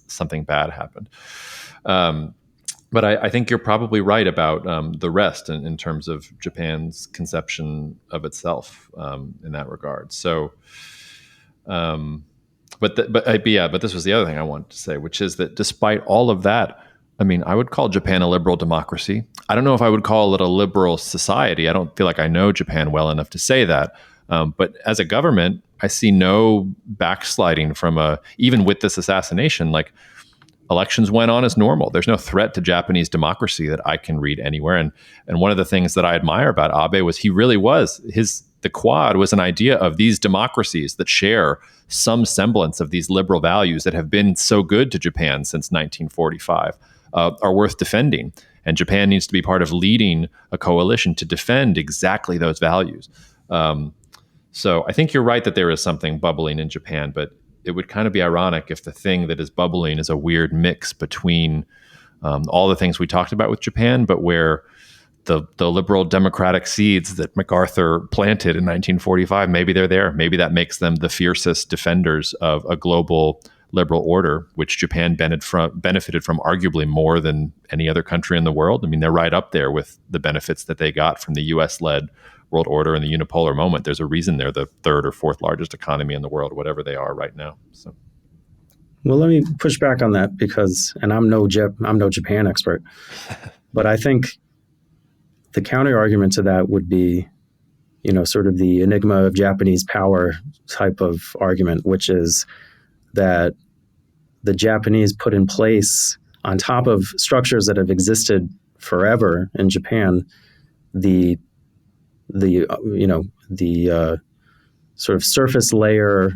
A: something bad happened. But I think you're probably right about the rest in terms of Japan's conception of itself in that regard. So, but this was the other thing I wanted to say, which is that despite all of that, I mean, I would call Japan a liberal democracy. I don't know if I would call it a liberal society. I don't feel like I know Japan well enough to say that. But as a government, I see no backsliding from even with this assassination, like elections went on as normal. There's no threat to Japanese democracy that I can read anywhere. And one of the things that I admire about Abe was the Quad was an idea of these democracies that share some semblance of these liberal values that have been so good to Japan since 1945 are worth defending. And Japan needs to be part of leading a coalition to defend exactly those values. So I think you're right that there is something bubbling in Japan, but it would kind of be ironic if the thing that is bubbling is a weird mix between all the things we talked about with Japan, but where the liberal democratic seeds that MacArthur planted in 1945, maybe they're there. Maybe that makes them the fiercest defenders of a global liberal order, which Japan benefited from arguably more than any other country in the world. I mean, they're right up there with the benefits that they got from the US-led world order and the unipolar moment. There's a reason they're the third or fourth largest economy in the world, whatever they are right now. So,
B: well, let me push back on that because, and I'm no Japan expert, but I think the counter argument to that would be, sort of the enigma of Japanese power type of argument, which is that the Japanese put in place, on top of structures that have existed forever in Japan, the sort of surface layer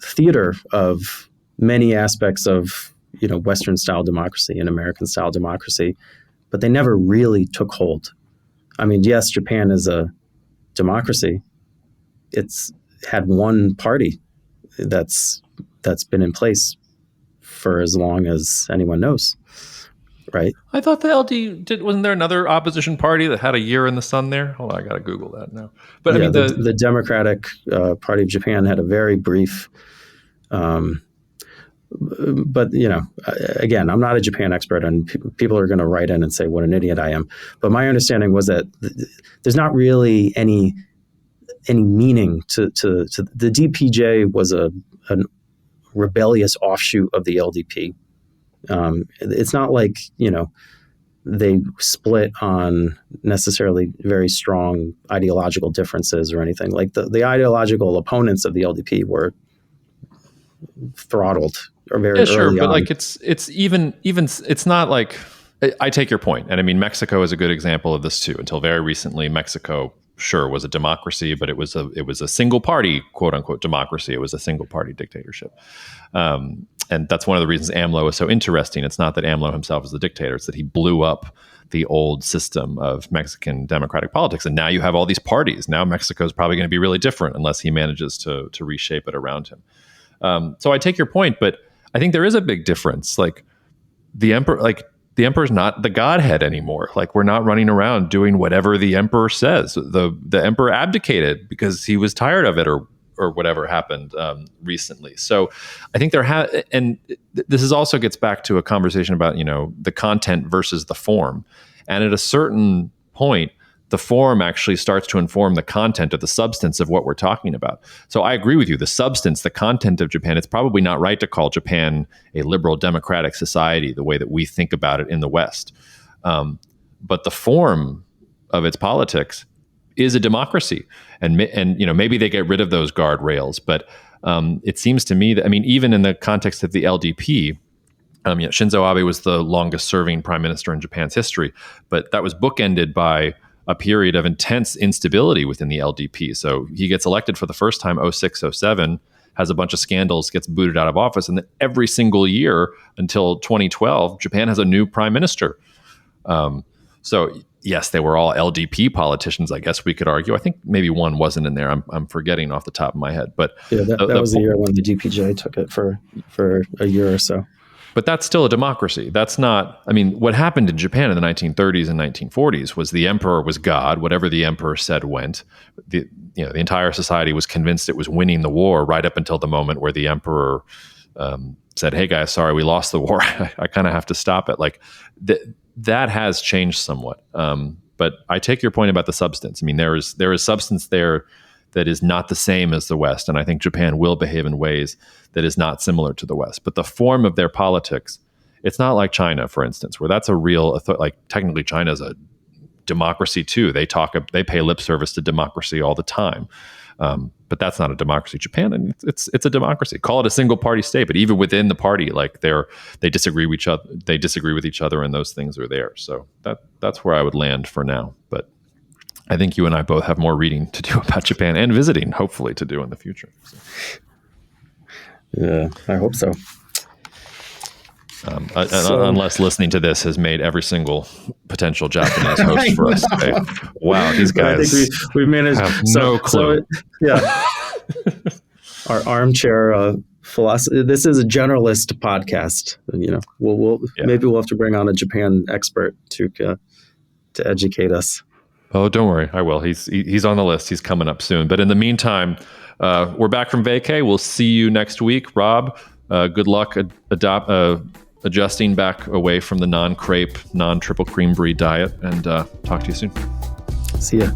B: theater of many aspects of Western style democracy and American style democracy, but they never really took hold. I mean, yes, Japan is a democracy. It's had one party that's been in place for as long as anyone knows. Right.
A: I thought the wasn't there another opposition party that had a year in the sun there? Hold on, I got to Google that now. But
B: yeah,
A: I mean,
B: the Democratic Party of Japan had a very brief, but again, I'm not a Japan expert, and people are going to write in and say what an idiot I am. But my understanding was that there's not really any meaning to the DPJ was a rebellious offshoot of the LDP. It's not like, they split on necessarily very strong ideological differences or anything. Like the ideological opponents of the LDP were throttled or very early
A: but
B: on.
A: like it's even it's not like, I take your point. And I mean, Mexico is a good example of this too. Until very recently, Mexico sure was a democracy, but it was a single party, quote unquote, democracy. It was a single party dictatorship. And that's one of the reasons AMLO is so interesting. It's not that AMLO himself is the dictator. It's that he blew up the old system of Mexican democratic politics. And now you have all these parties. Now Mexico is probably going to be really different unless he manages to reshape it around him. So I take your point, but I think there is a big difference. Like the emperor's not the godhead anymore. Like we're not running around doing whatever the emperor says. The emperor abdicated because he was tired of it or whatever happened recently. So I think and this also gets back to a conversation about, the content versus the form. And at a certain point, the form actually starts to inform the content or the substance of what we're talking about. So I agree with you. The substance, the content of Japan, it's probably not right to call Japan a liberal democratic society the way that we think about it in the West. But the form of its politics is a democracy. And maybe they get rid of those guardrails. But it seems to me that, even in the context of the LDP, Shinzo Abe was the longest serving prime minister in Japan's history. But that was bookended by a period of intense instability within the LDP. So he gets elected for the first time, 06, 07, has a bunch of scandals, gets booted out of office. And then every single year until 2012, Japan has a new prime minister. So yes, they were all LDP politicians, I guess we could argue. I think maybe one wasn't in there. I'm forgetting off the top of my head. But
B: yeah, that was the year when the DPJ took it for a year or so.
A: But that's still a democracy. That's not, what happened in Japan in the 1930s and 1940s was the emperor was God. Whatever the emperor said went. The entire society was convinced it was winning the war right up until the moment where the emperor said, "Hey guys, sorry, we lost the war. I kind of have to stop it." Like that has changed somewhat. But I take your point about the substance. There is substance there that is not the same as the West. And I think Japan will behave in ways that is not similar to the West. But the form of their politics, it's not like China, for instance, where that's a real, technically China is a democracy too. They pay lip service to democracy all the time. But that's not a democracy. Japan, and it's a democracy. Call it a single party state, but even within the party, like they disagree with each other. They disagree with each other, and those things are there. So that's where I would land for now. But I think you and I both have more reading to do about Japan and visiting, hopefully, to do in the future. So.
B: Yeah, I hope so.
A: Unless listening to this has made every single potential Japanese host for us say, wow, these guys
B: I think we've managed,
A: have no clue.
B: Yeah. Our armchair philosophy. This is a generalist podcast. Maybe we'll have to bring on a Japan expert to educate us.
A: Oh, don't worry. I will. He's on the list. He's coming up soon. But in the meantime, we're back from vacay. We'll see you next week. Rob, good luck adjusting back away from the non-crepe, non-triple cream brie diet, and talk to you soon.
B: See ya.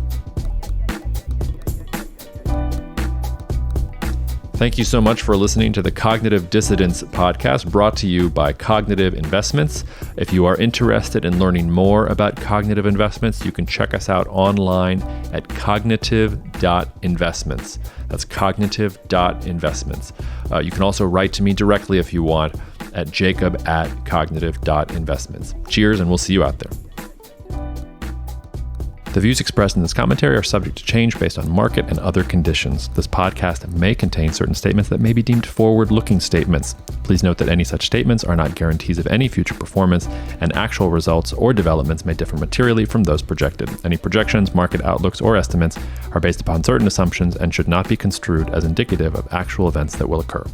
A: Thank you so much for listening to the Cognitive Dissidents podcast, brought to you by Cognitive Investments. If you are interested in learning more about cognitive investments, you can check us out online at cognitive.investments. That's cognitive.investments. You can also write to me directly if you want at jacob@cognitive.investments. Cheers, and we'll see you out there. The views expressed in this commentary are subject to change based on market and other conditions. This podcast may contain certain statements that may be deemed forward-looking statements. Please note that any such statements are not guarantees of any future performance, and actual results or developments may differ materially from those projected. Any projections, market outlooks, or estimates are based upon certain assumptions and should not be construed as indicative of actual events that will occur.